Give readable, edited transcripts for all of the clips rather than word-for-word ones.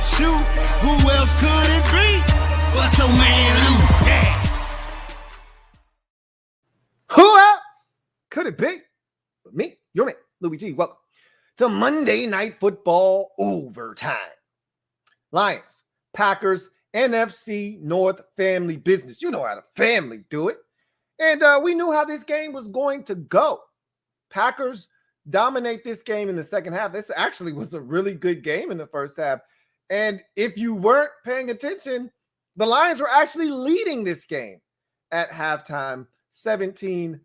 but you. Who else could it be but your man Lou? Yeah. Who else could it be but me, your man, Louie T? Welcome to Monday Night Football Overtime. Lions, Packers, NFC North family business. You know how the family do it. And we knew how this game was going to go. Packers dominate this game in the second half. This actually was a really good game in the first half. And if you weren't paying attention, the Lions were actually leading this game at halftime, 17-14.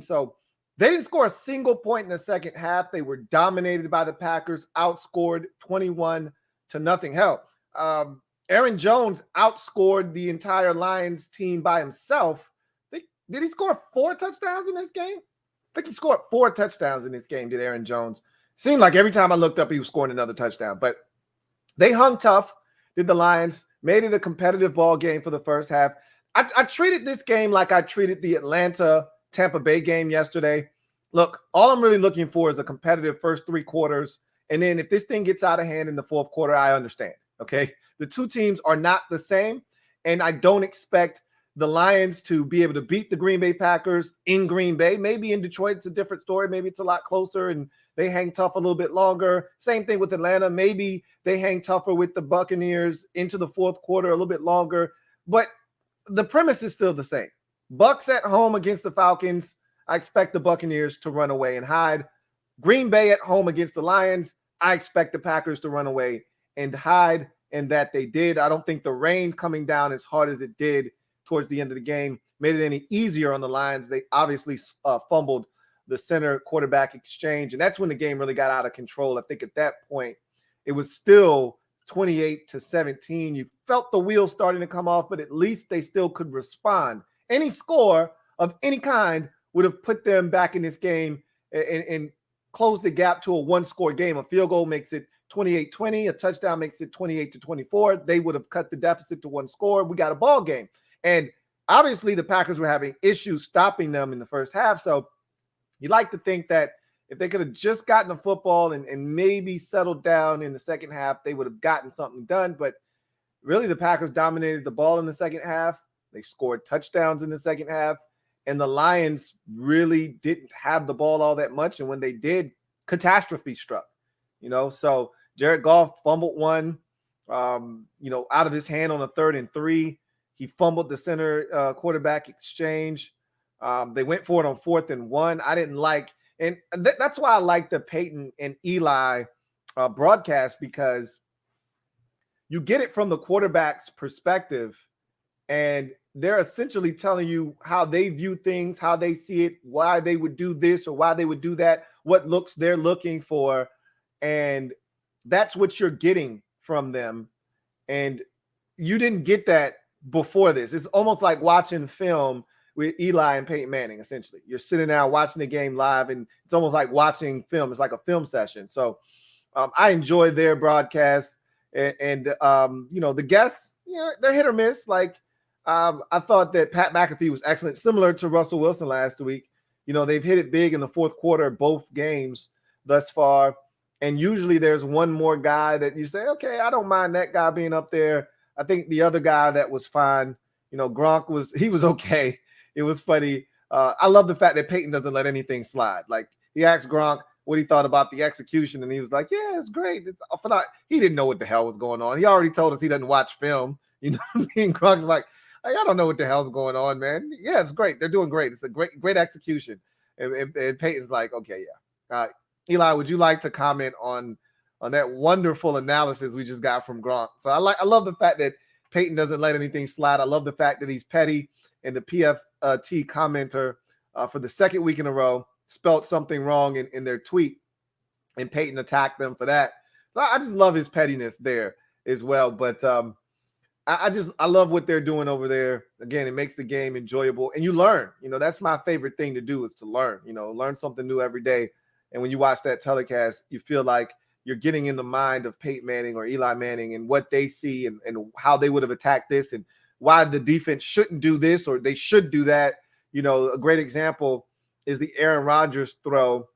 So they didn't score a single point in the second half. They were dominated by the Packers, outscored 21-0. Hell, Aaron Jones outscored the entire Lions team by himself. Did he score 4 touchdowns in this game? I think he scored 4 touchdowns in this game, did Aaron Jones. Seemed like every time I looked up, he was scoring another touchdown. But they hung tough, did the Lions, made it a competitive ball game for the first half. I treated this game like I treated the Atlanta-Tampa Bay game yesterday. Look, all I'm really looking for is a competitive first 3 quarters. And then if this thing gets out of hand in the fourth quarter, I understand, okay? The two teams are not the same, and I don't expect the Lions to be able to beat the Green Bay Packers in Green Bay. Maybe in Detroit, it's a different story. Maybe it's a lot closer and they hang tough a little bit longer. Same thing with Atlanta. Maybe they hang tougher with the Buccaneers into the fourth quarter a little bit longer. But the premise is still the same. Bucs at home against the Falcons. I expect the Buccaneers to run away and hide. Green Bay at home against the Lions. I expect the Packers to run away and hide, and that they did. I don't think the rain coming down as hard as it did towards the end of the game made it any easier on the Lions. They obviously fumbled the center quarterback exchange, and that's when the game really got out of control. I think at that point, it was still 28-17. You felt the wheels starting to come off, but at least they still could respond. Any score of any kind would have put them back in this game and closed the gap to a one-score game. A field goal makes it 28-20. A touchdown makes it 28-24. They would have cut the deficit to 1 score. We got a ball game. And obviously the Packers were having issues stopping them in the first half. So you like to think that if they could have just gotten the football and maybe settled down in the second half, they would have gotten something done. But really the Packers dominated the ball in the second half. They scored touchdowns in the second half. And the Lions really didn't have the ball all that much. And when they did, catastrophe struck. So Jared Goff fumbled one, out of his hand on a 3rd and 3. He fumbled the center quarterback exchange. They went for it on 4th and 1. I didn't like, and that's why I like the Peyton and Eli broadcast, because you get it from the quarterback's perspective, and they're essentially telling you how they view things, how they see it, why they would do this or why they would do that, what looks they're looking for. And that's what you're getting from them. And you didn't get that before this. It's almost like watching film with Eli and Peyton Manning, essentially. You're sitting down watching the game live, and it's almost like watching film. It's like a film session. So I enjoy their broadcast. And the guests, they're hit or miss. Like, I thought that Pat McAfee was excellent, similar to Russell Wilson last week. They've hit it big in the fourth quarter of both games thus far. And usually there's one more guy that you say, okay, I don't mind that guy being up there. I think the other guy that was fine, Gronk was okay. It was funny. I love the fact that Peyton doesn't let anything slide. Like, he asked Gronk what he thought about the execution, and he was like, yeah, it's great. He didn't know what the hell was going on. He already told us he doesn't watch film. You know what I mean? Gronk's like, I don't know what the hell's going on, man. Yeah, it's great. They're doing great. It's a great execution. And Peyton's like, okay, yeah. Eli, would you like to comment on that wonderful analysis we just got from Gronk? So I love the fact that Peyton doesn't let anything slide. I love the fact that he's petty, and the PFT commenter for the second week in a row spelled something wrong in their tweet, and Peyton attacked them for that. So I just love his pettiness there as well. But I love what they're doing over there. Again, it makes the game enjoyable, and you learn. That's my favorite thing to do, is to learn. Learn something new every day. And when you watch that telecast, you feel like you're getting in the mind of Peyton Manning or Eli Manning and what they see and how they would have attacked this and why the defense shouldn't do this or they should do that. A great example is the Aaron Rodgers throw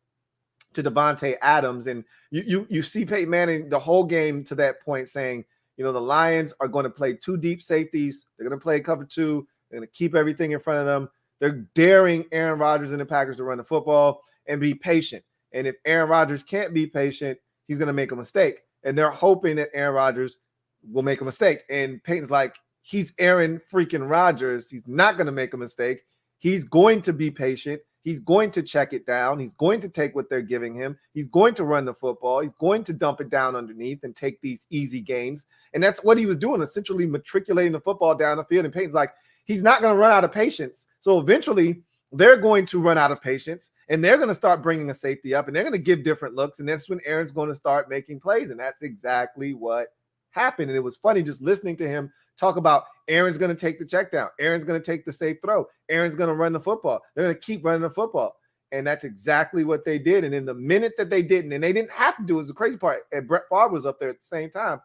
to Devontae Adams. And you see Peyton Manning the whole game to that point saying, the Lions are going to play 2 deep safeties. They're going to play cover 2. They're going to keep everything in front of them. They're daring Aaron Rodgers and the Packers to run the football and be patient. And if Aaron Rodgers can't be patient, he's going to make a mistake. And they're hoping that Aaron Rodgers will make a mistake. And Peyton's like, he's Aaron freaking Rodgers. He's not going to make a mistake. He's going to be patient. He's going to check it down. He's going to take what they're giving him. He's going to run the football. He's going to dump it down underneath and take these easy gains. And that's what he was doing, essentially matriculating the football down the field. And Peyton's like, he's not going to run out of patience. So eventually they're going to run out of patience and they're going to start bringing a safety up and they're going to give different looks. And that's when Aaron's going to start making plays. And that's exactly what happened. And it was funny just listening to him talk about Aaron's going to take the check down. Aaron's going to take the safe throw. Aaron's going to run the football. They're going to keep running the football. And that's exactly what they did. And in the minute that they didn't, and they didn't have to do, is the crazy part. And Brett Favre was up there at the same time.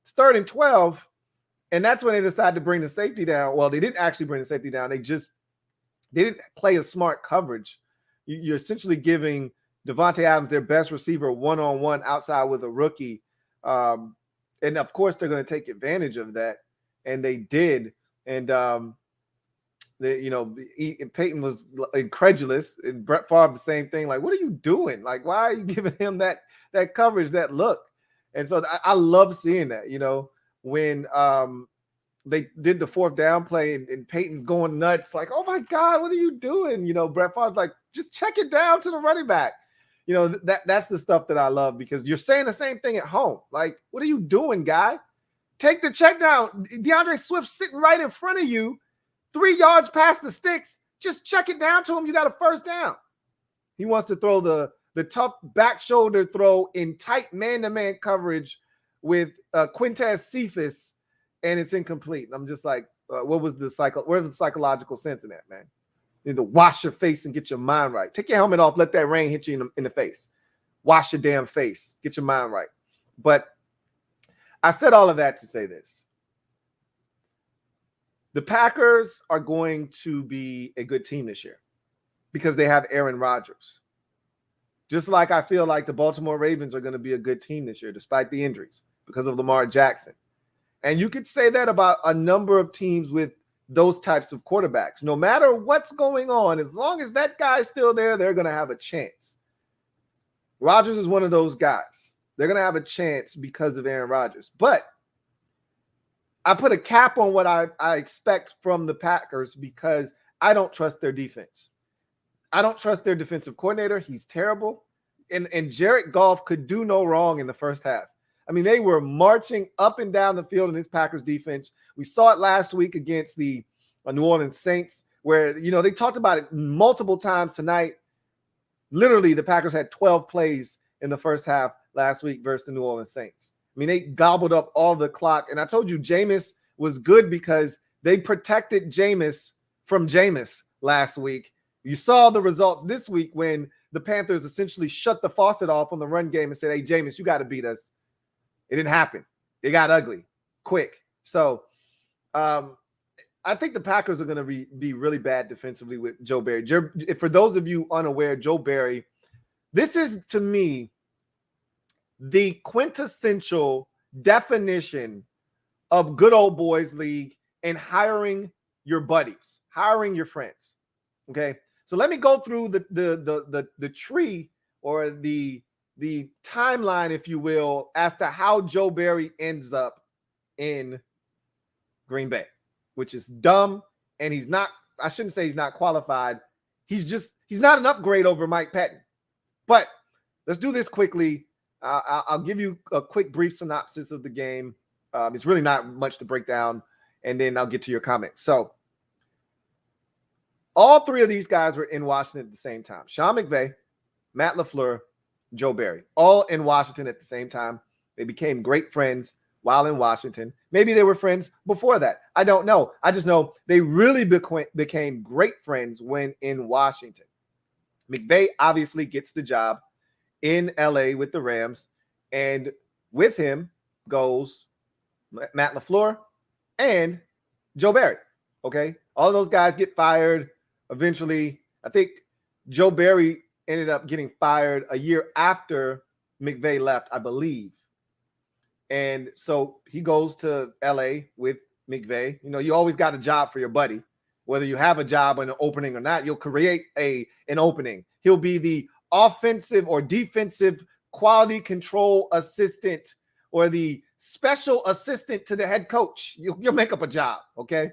It's 3rd and 12. And that's when they decided to bring the safety down. Well, they didn't actually bring the safety down. They didn't play a smart coverage. You're essentially giving Devontae Adams, their best receiver, one-on-one outside with a rookie. And of course, they're going to take advantage of that. And they did. And, Peyton was incredulous. And Brett Favre, the same thing. Like, what are you doing? Like, why are you giving him that coverage, that look? And so I love seeing that, when they did the 4th down play and Peyton's going nuts. Like, oh, my God, what are you doing? Brett Favre's like, just check it down to the running back. That's the stuff that I love because you're saying the same thing at home. Like, what are you doing, guy? Take the check down. DeAndre Swift sitting right in front of you, 3 yards past the sticks. Just check it down to him. You got a 1st down. He wants to throw the tough back shoulder throw in tight man-to-man coverage with Quintez Cephas, and it's incomplete. And I'm just like, where's the psychological sense in that, man? You need to wash your face and get your mind right. Take your helmet off. Let that rain hit you in the face. Wash your damn face. Get your mind right. But I said all of that to say this. The Packers are going to be a good team this year because they have Aaron Rodgers. Just like I feel like the Baltimore Ravens are going to be a good team this year despite the injuries because of Lamar Jackson. And you could say that about a number of teams with those types of quarterbacks. No matter what's going on, as long as that guy's still there, they're going to have a chance. Rodgers is one of those guys. They're going to have a chance because of Aaron Rodgers. But I put a cap on what I expect from the Packers because I don't trust their defense. I don't trust their defensive coordinator. He's terrible. And Jared Goff could do no wrong in the first half. I mean, they were marching up and down the field in this Packers defense. We saw it last week against the New Orleans Saints where, they talked about it multiple times tonight. Literally, the Packers had 12 plays in the first half last week versus the New Orleans Saints. I mean, they gobbled up all the clock. And I told you Jameis was good because they protected Jameis from Jameis last week. You saw the results this week when the Panthers essentially shut the faucet off on the run game and said, hey, Jameis, you got to beat us. It didn't happen. It got ugly quick. So I think the Packers are going to be really bad defensively with Joe Barry. For those of you unaware, Joe Barry, this is to me the quintessential definition of good old boys league and hiring your buddies, hiring your friends. Okay. So let me go through the tree or the timeline, if you will, as to how Joe Barry ends up in Green Bay, which is dumb. And I shouldn't say he's not qualified. He's not an upgrade over Mike Patton. But let's do this quickly. I'll give you a quick brief synopsis of the game. It's really not much to break down, and then I'll get to your comments. So all 3 of these guys were in Washington at the same time. Sean McVay, Matt LaFleur, Joe Barry, all in Washington at the same time. They became great friends while in Washington. Maybe they were friends before that. I don't know. I just know they really became great friends when in Washington. McVay obviously gets the job in LA with the Rams, and with him goes Matt LaFleur and Joe Barry. Okay. All of those guys get fired eventually. I think Joe Barry ended up getting fired a year after McVay left, I believe. And so he goes to LA with McVay. You know, you always got a job for your buddy. Whether you have a job in an opening or not, you'll create an opening. He'll be the offensive or defensive quality control assistant or the special assistant to the head coach. You'll make up a job, okay?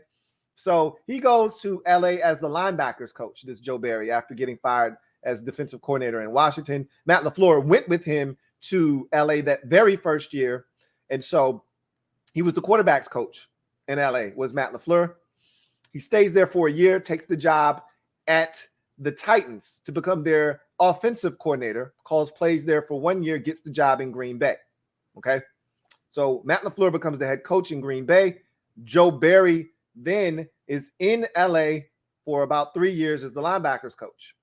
So he goes to LA as the linebackers coach, this Joe Barry, after getting fired as defensive coordinator in Washington. Matt LaFleur went with him to LA that very first year. And so he was the quarterback's coach in LA, was Matt LaFleur. He stays there for a year, takes the job at the Titans to become their offensive coordinator, calls plays there for 1 year, gets the job in Green Bay. Okay. So Matt LaFleur becomes the head coach in Green Bay. Joe Barry then is in LA for about 3 years as the linebackers coach.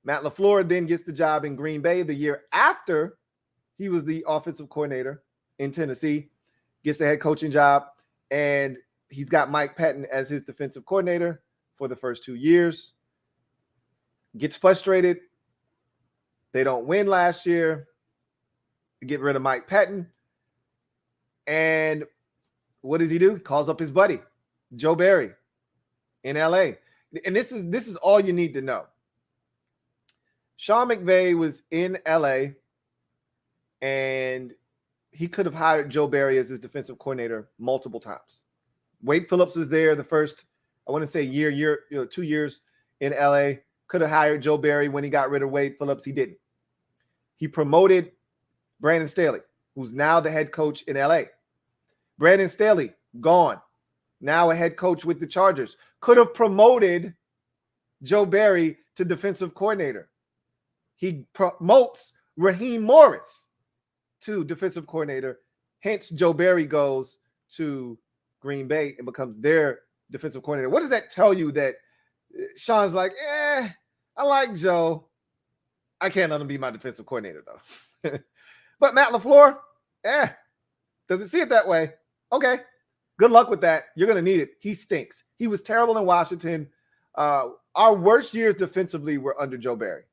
Matt LaFleur then gets the job in Green Bay the year after he was the offensive coordinator in Tennessee, gets the head coaching job, and he's got Mike Pettin as his defensive coordinator for the first 2 years. Gets frustrated. They don't win last year. They get rid of Mike Pettin. And what does he do? He calls up his buddy, Joe Barry, in LA. And this is all you need to know. Sean McVay was in LA, and he could have hired Joe Barry as his defensive coordinator multiple times. Wade Phillips was there the first, I want to say 2 years in LA. Could have hired Joe Barry when he got rid of Wade Phillips. He didn't. He promoted Brandon Staley, who's now the head coach in LA. Brandon Staley, gone. Now a head coach with the Chargers. Could have promoted Joe Barry to defensive coordinator. He promotes Raheem Morris to defensive coordinator. Hence, Joe Barry goes to Green Bay and becomes their defensive coordinator. What does that tell you? That Sean's like, I like Joe. I can't let him be my defensive coordinator, though. But Matt LaFleur, doesn't see it that way. Okay, good luck with that. You're going to need it. He stinks. He was terrible in Washington. Our worst years defensively were under Joe Barry.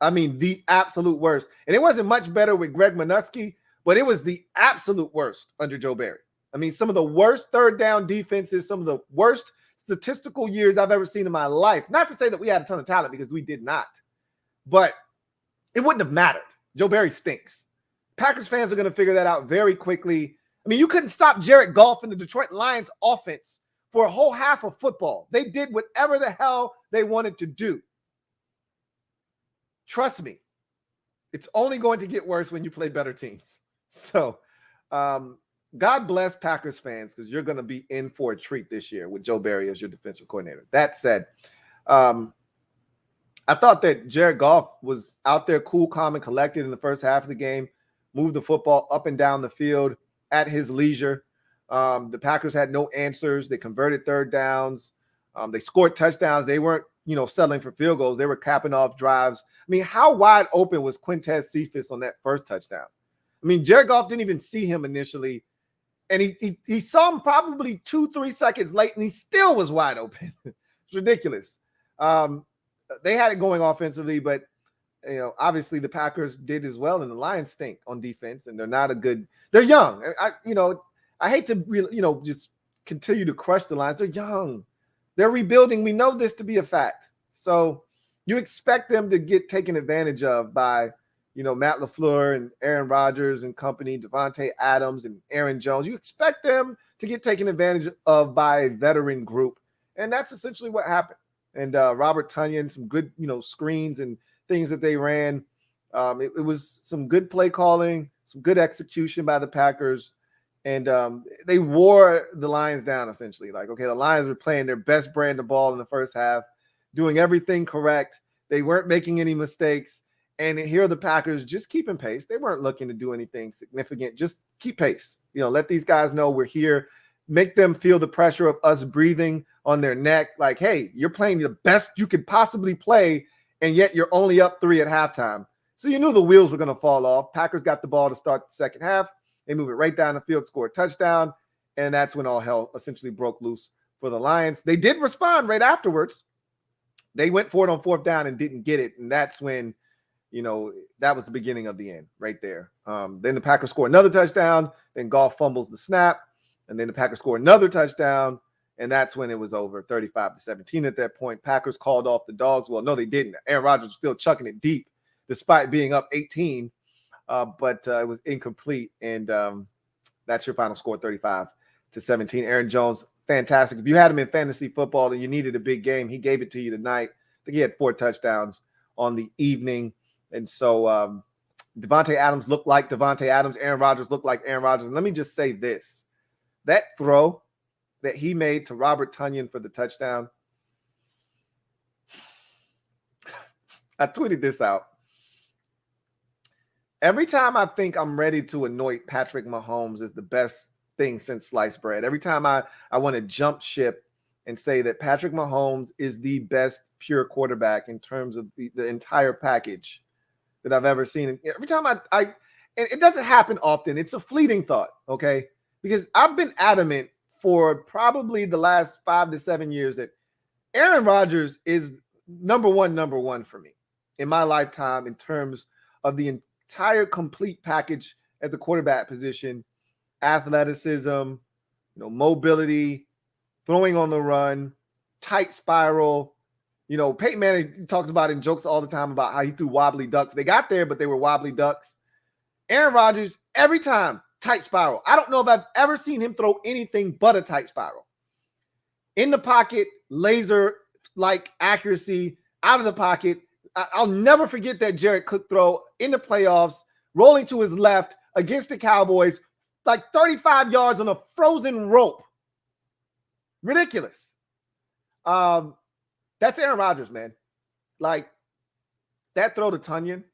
I mean, the absolute worst. And it wasn't much better with Greg Minuski, but it was the absolute worst under Joe Barry. I mean, some of the worst third down defenses, some of the worst statistical years I've ever seen in my life. Not to say that we had a ton of talent, because we did not. But it wouldn't have mattered. Joe Barry stinks. Packers fans are going to figure that out very quickly. I mean, you couldn't stop Jared Goff and the Detroit Lions offense for a whole half of football. They did whatever the hell they wanted to do. Trust me, it's only going to get worse when you play better teams. So God bless Packers fans, because you're going to be in for a treat this year with Joe Barry as your defensive coordinator. That said, I thought that Jared Goff was out there cool, calm, and collected in the first half of the game, moved the football up and down the field at his leisure. The Packers had no answers. They converted third downs. They scored touchdowns. They weren't, settling for field goals. They were capping off drives. I mean, how wide open was Quintez Cephas on that first touchdown? I mean, Jared Goff didn't even see him initially, and he saw him probably 2-3 seconds late, and he still was wide open. It's ridiculous. They had it going offensively, but obviously the Packers did as well, and the Lions stink on defense, and they're not a good. They're young. I hate to really, just continue to crush the Lions. They're young. They're rebuilding. We know this to be a fact. So you expect them to get taken advantage of by, Matt LaFleur and Aaron Rodgers and company, Devontae Adams and Aaron Jones. You expect them to get taken advantage of by a veteran group. And that's essentially what happened. And Robert Tonyan, some good, screens and things that they ran. It was some good play calling, some good execution by the Packers. And they wore the Lions down, essentially. Like, okay, the Lions were playing their best brand of ball in the first half, doing everything correct. They weren't making any mistakes. And here are the Packers just keeping pace. They weren't looking to do anything significant. Just keep pace. Let these guys know we're here. Make them feel the pressure of us breathing on their neck. Like, hey, you're playing the best you could possibly play, and yet you're only up 3 at halftime. So you knew the wheels were going to fall off. Packers got the ball to start the second half. They move it right down the field, score a touchdown, and that's when all hell essentially broke loose for the Lions. They did respond right afterwards. They went for it on 4th down and didn't get it. And that's when, that was the beginning of the end right there. Then the Packers score another touchdown. Then Goff fumbles the snap. And then the Packers score another touchdown. And that's when it was over, 35-17 at that point. Packers called off the dogs. Well, no, they didn't. Aaron Rodgers was still chucking it deep despite being up 18. But it was incomplete. And that's your final score, 35-17. Aaron Jones, fantastic. If you had him in fantasy football and you needed a big game, he gave it to you tonight. I think he had 4 touchdowns on the evening. And so Davante Adams looked like Davante Adams. Aaron Rodgers looked like Aaron Rodgers. And let me just say this. That throw that he made to Robert Tonyan for the touchdown, I tweeted this out. Every time I think I'm ready to anoint Patrick Mahomes as the best thing since sliced bread, every time I want to jump ship and say that Patrick Mahomes is the best pure quarterback in terms of the entire package that I've ever seen. And every time and it doesn't happen often. It's a fleeting thought, okay? Because I've been adamant for probably the last 5 to 7 years that Aaron Rodgers is number one for me in my lifetime in terms of the entire complete package at the quarterback position: athleticism, mobility, throwing on the run, tight spiral. Peyton Manning talks about in jokes all the time about how he threw wobbly ducks. They got there, but they were wobbly ducks. Aaron Rodgers, every time, tight spiral. I don't know if I've ever seen him throw anything but a tight spiral. In the pocket, laser-like accuracy, out of the pocket. I'll never forget that Jared Cook throw in the playoffs, rolling to his left against the Cowboys, like 35 yards on a frozen rope. Ridiculous. That's Aaron Rodgers, man. Like, that throw to Tonyan,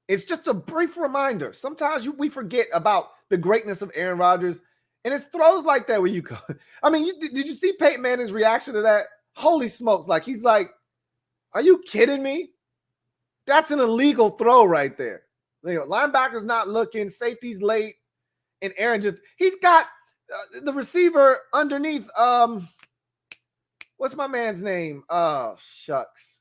it's just a brief reminder. Sometimes we forget about the greatness of Aaron Rodgers, and it's throws like that where you go. I mean, did you see Peyton Manning's reaction to that? Holy smokes. Like, he's like, are you kidding me? That's an illegal throw right there. Linebacker's not looking, safety's late, and Aaron he's got the receiver underneath. What's my man's name? Oh, shucks.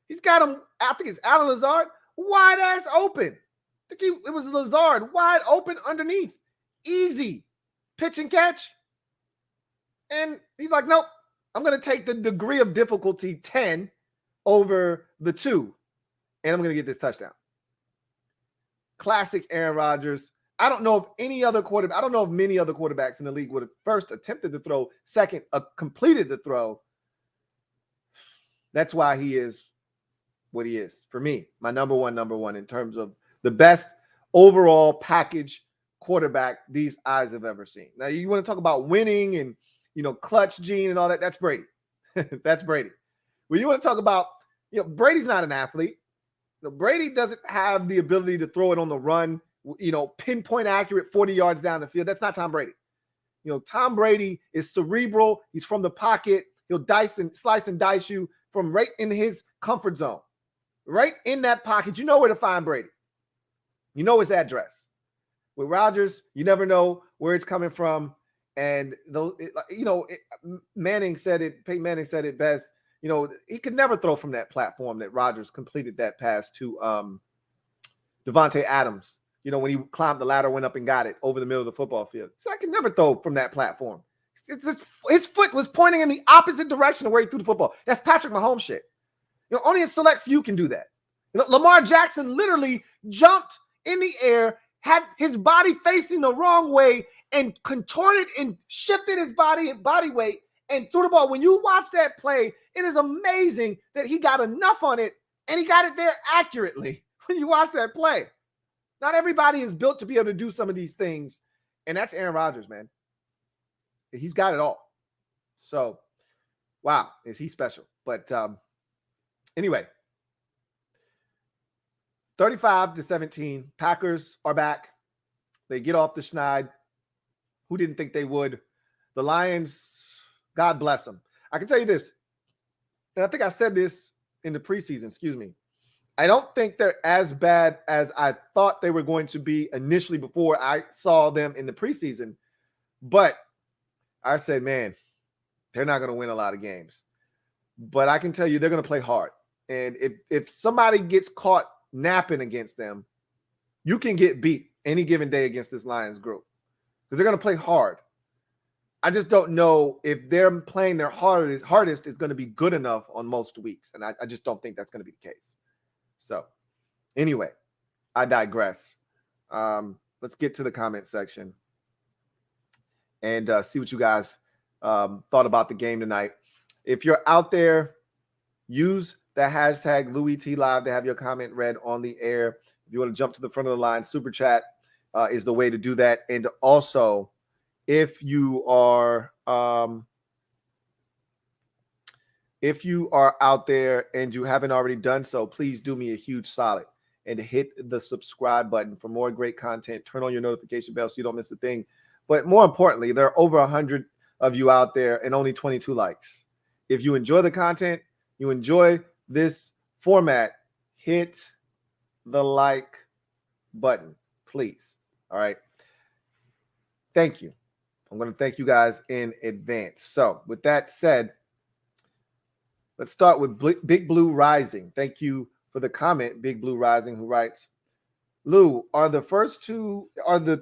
He's got him, I think it's Alan Lazard, wide ass open. I think it was Lazard, wide open underneath. Easy. Pitch and catch. And he's like, nope, I'm going to take the degree of difficulty 10 over the 2. And I'm going to get this touchdown. Classic Aaron Rodgers. I don't know if many other quarterbacks in the league would have first attempted to throw, second, completed the throw. That's why he is what he is. For me, my number one in terms of the best overall package quarterback these eyes have ever seen. Now, you want to talk about winning and, clutch gene and all that. That's Brady. That's Brady. Well, you want to talk about, Brady's not an athlete. Brady doesn't have the ability to throw it on the run, pinpoint accurate 40 yards down the field. That's not Tom Brady. Tom Brady is cerebral. He's from the pocket. He'll slice and dice you from right in his comfort zone. Right in that pocket, you know where to find Brady. You know his address. With Rodgers, you never know where it's coming from. And Manning said it, Peyton Manning said it best. He could never throw from that platform that Rodgers completed that pass to Davante Adams. When he climbed the ladder, went up and got it over the middle of the football field. So I could never throw from that platform. His foot was pointing in the opposite direction of where he threw the football. That's Patrick Mahomes shit. Only a select few can do that. Lamar Jackson literally jumped in the air, had his body facing the wrong way, and contorted and shifted his body weight and threw the ball. When you watch that play, it is amazing that he got enough on it and he got it there accurately when you watch that play. Not everybody is built to be able to do some of these things, and that's Aaron Rodgers, man. He's got it all. So, wow, is he special. But anyway, 35-17, Packers are back. They get off the schneid. Who didn't think they would? The Lions, God bless them. I can tell you this, and I think I said this in the preseason, I don't think they're as bad as I thought they were going to be initially before I saw them in the preseason. But I said, man, they're not going to win a lot of games. but I can tell you they're going to play hard. And if somebody gets caught napping against them, you can get beat any given day against this Lions group because they're going to play hard. I just don't know if they're playing their hardest is going to be good enough on most weeks. And I just don't think that's going to be the case. So anyway, I digress. Let's get to the comment section and see what you guys thought about the game tonight. If you're out there, use the hashtag LouieTLive to have your comment read on the air. If you want to jump to the front of the line, Super Chat is the way to do that. And also, if you are out there and you haven't already done so, please do me a huge solid and hit the subscribe button for more great content. Turn on your notification bell so you don't miss a thing. But more importantly, there are over 100 of you out there and only 22 likes. If you enjoy the content, you enjoy this format, hit the like button, please. All right. Thank you. I'm going to thank you guys in advance. So with that said, let's start with Big Blue Rising. Thank you for the comment, Big Blue Rising, who writes, Lou, are the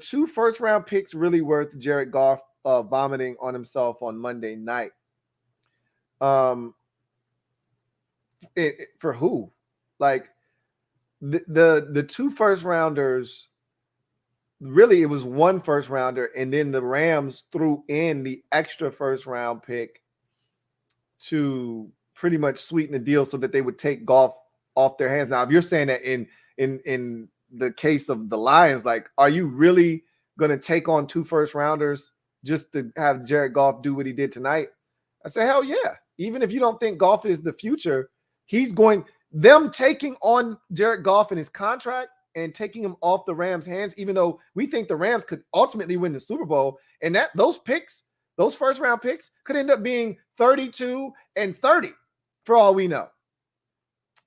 two first round picks really worth Jared Goff vomiting on himself on Monday night? For who? Like the two first rounders, really it was one first rounder, and then the Rams threw in the extra first round pick to pretty much sweeten the deal so that they would take Goff off their hands. Now, if you're saying that in the case of the Lions, like, are you really going to take on two first rounders just to have Jared Goff do what he did tonight? I say, hell yeah. Even if you don't think Goff is the future, them taking on Jared Goff and his contract and taking him off the Rams' hands, even though we think the Rams could ultimately win the Super Bowl, and that those first round picks could end up being 32 and 30 for all we know.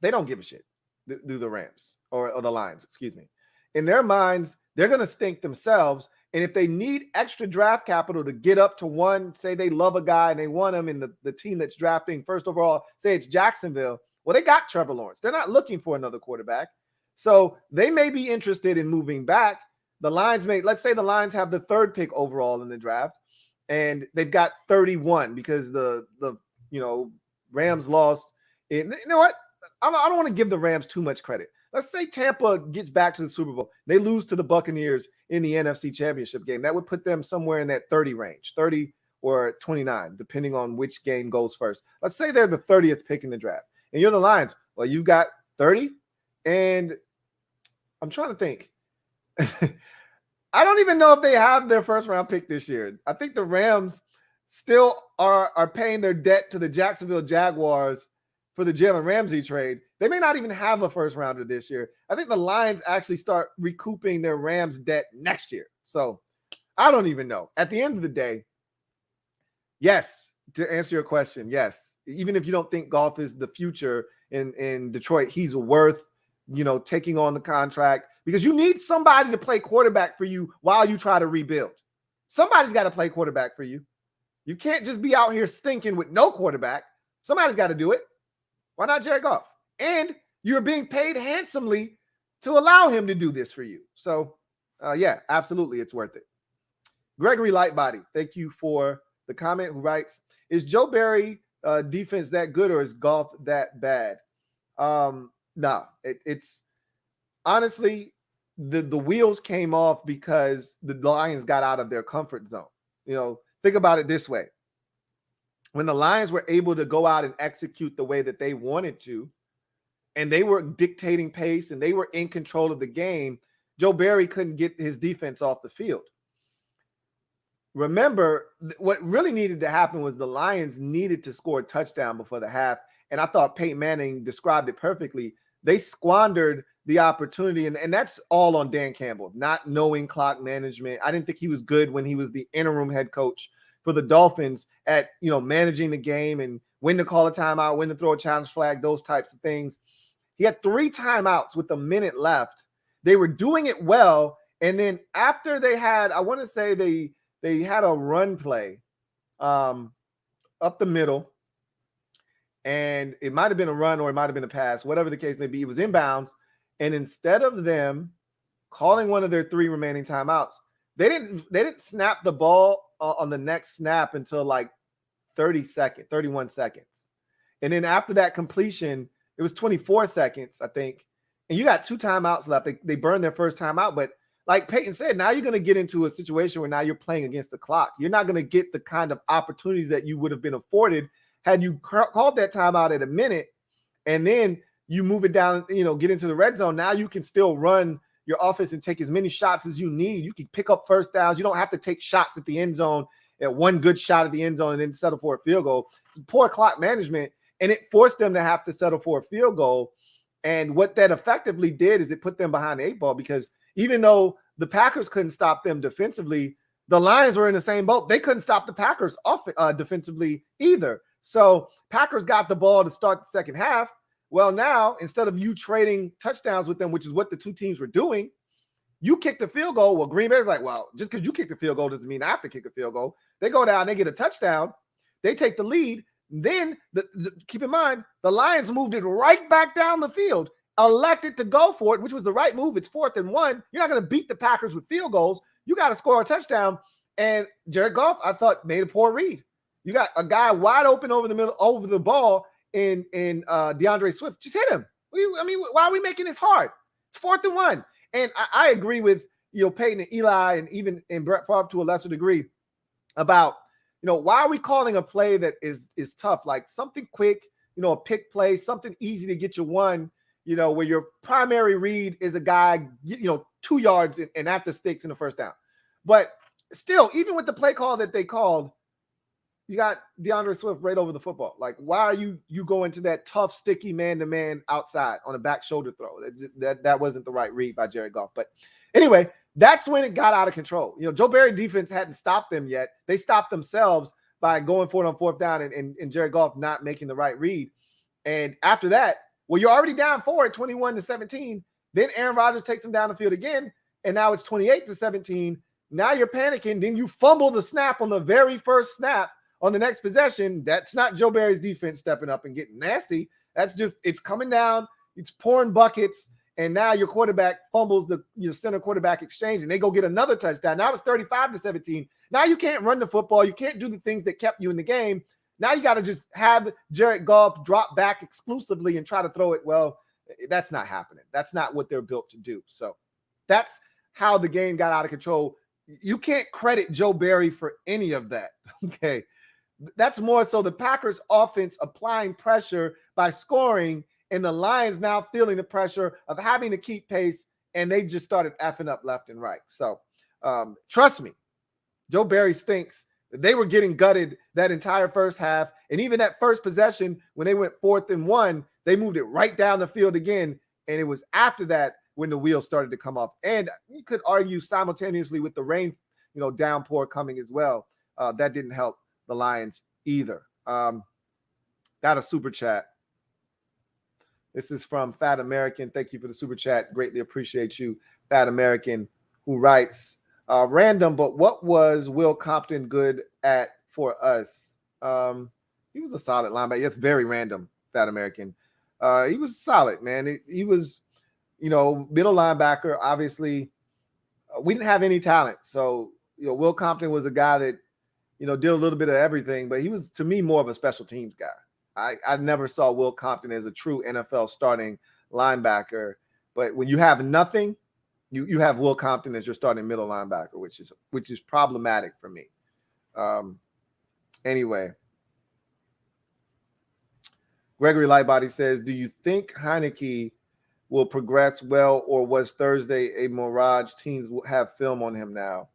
They don't give a shit, do the Rams or the Lions, excuse me. In their minds, they're going to stink themselves. And if they need extra draft capital to get up to one, say they love a guy and they want him in the team that's drafting first overall, say it's Jacksonville, well, they got Trevor Lawrence. They're not looking for another quarterback. So they may be interested in moving back. The Lions let's say the Lions have the third pick overall in the draft, and they've got 31 because the Rams lost. You know what? I don't want to give the Rams too much credit. Let's say Tampa gets back to the Super Bowl. They lose to the Buccaneers in the NFC Championship game. That would put them somewhere in that 30 range, 30 or 29, depending on which game goes first. Let's say they're the 30th pick in the draft, and you're the Lions. Well, you've got 30, and I'm trying to think. I don't even know if they have their first round pick this year. I think the Rams still are paying their debt to the Jacksonville Jaguars for the Jalen Ramsey trade. They may not even have a first rounder this year. I think the Lions actually start recouping their Rams debt next year. So I don't even know. At the end of the day, yes, to answer your question, yes. Even if you don't think Goff is the future in Detroit, he's worth, taking on the contract, because you need somebody to play quarterback for you while you try to rebuild. Somebody's got to play quarterback for you. You can't just be out here stinking with no quarterback. Somebody's got to do it. Why not Jared Goff? And you're being paid handsomely to allow him to do this for you. So, yeah, absolutely, it's worth it. Gregory Lightbody, thank you for the comment, who writes, is Joe Barry defense that good, or is Goff that bad? No, it's honestly, the wheels came off because the Lions got out of their comfort zone. Think about it this way. When the Lions were able to go out and execute the way that they wanted to, and they were dictating pace and they were in control of the game, Joe Barry couldn't get his defense off the field. Remember, what really needed to happen was the Lions needed to score a touchdown before the half, and I thought Peyton Manning described it perfectly. They squandered the opportunity, and that's all on Dan Campbell, not knowing clock management. I didn't think he was good when he was the interim head coach for the Dolphins at, managing the game and when to call a timeout, when to throw a challenge flag, those types of things. He had 3 timeouts with a minute left. They were doing it well, and then after they had, I want to say they had a run play up the middle, and it might have been a run or it might have been a pass, whatever the case may be. It was inbounds, and instead of them calling one of their 3 remaining timeouts, they didn't snap the ball on the next snap until like 31 seconds. And then after that completion, it was 24 seconds, I think. And you got 2 timeouts left. They burned their first timeout. But like Peyton said, now you're going to get into a situation where now you're playing against the clock. You're not going to get the kind of opportunities that you would have been afforded had you called that timeout at a minute, and then you move it down, get into the red zone. Now you can still run your offense and take as many shots as you need. You can pick up first downs. You don't have to take shots at the end zone, at one good shot at the end zone and then settle for a field goal. It's poor clock management, and it forced them to have to settle for a field goal. And what that effectively did is it put them behind the 8 ball, because even though the Packers couldn't stop them defensively, the Lions were in the same boat. They couldn't stop the Packers defensively either. So Packers got the ball to start the second half. Well, now, instead of you trading touchdowns with them, which is what the 2 teams were doing, you kicked the field goal. Well, Green Bay's like, well, just because you kicked the field goal doesn't mean I have to kick a field goal. They go down, they get a touchdown, they take the lead. Then, keep in mind, the Lions moved it right back down the field, elected to go for it, which was the right move. It's 4th and 1. You're not going to beat the Packers with field goals. You got to score a touchdown. And Jared Goff, I thought, made a poor read. You got a guy wide open over the middle, over the ball, in DeAndre Swift. Just hit him. Why are we making this hard? It's 4th and 1. And I agree with Peyton and Eli and even Brett Favre to a lesser degree about why are we calling a play that is tough, like something quick, a pick play, something easy to get you one, where your primary read is a guy 2 yards and at the sticks in the first down. But still, even with the play call that they called, you got DeAndre Swift right over the football. Like, why are you going to that tough, sticky man-to-man outside on a back shoulder throw? That wasn't the right read by Jared Goff. But anyway, that's when it got out of control. Joe Barry defense hadn't stopped them yet. They stopped themselves by going for it on 4th down and Jared Goff not making the right read. And after that, well, you're already down 4 at 21-17. Then Aaron Rodgers takes them down the field again, and now it's 28-17. Now you're panicking. Then you fumble the snap on the very first snap. On the next possession, that's not Joe Barry's defense stepping up and getting nasty. That's just, it's coming down, it's pouring buckets, and now your quarterback fumbles the center quarterback exchange, and they go get another touchdown. Now it's 35-17. Now you can't run the football. You can't do the things that kept you in the game. Now you got to just have Jared Goff drop back exclusively and try to throw it. Well, that's not happening. That's not what they're built to do. So that's how the game got out of control. You can't credit Joe Barry for any of that, okay? That's more so the Packers offense applying pressure by scoring, and the Lions now feeling the pressure of having to keep pace, and they just started effing up left and right. So trust me, Joe Barry stinks. They were getting gutted that entire first half, and even that first possession when they went 4th and 1, they moved it right down the field again, and it was after that when the wheels started to come off. And you could argue simultaneously with the rain, downpour coming as well. That didn't help the Lions either. Got a super chat. This is from Fat American. Thank you for the super chat. Greatly appreciate you, Fat American, who writes, random, but what was Will Compton good at for us? He was a solid linebacker. That's very random, Fat American. He was solid, man. He was, middle linebacker. Obviously, we didn't have any talent. So, Will Compton was a guy that, did a little bit of everything, but he was, to me, more of a special teams guy. I never saw Will Compton as a true NFL starting linebacker. But when you have nothing, you have Will Compton as your starting middle linebacker, which is problematic for me. Anyway, Gregory Lightbody says, do you think Heineke will progress well, or was Thursday a mirage? Teams will have film on him now.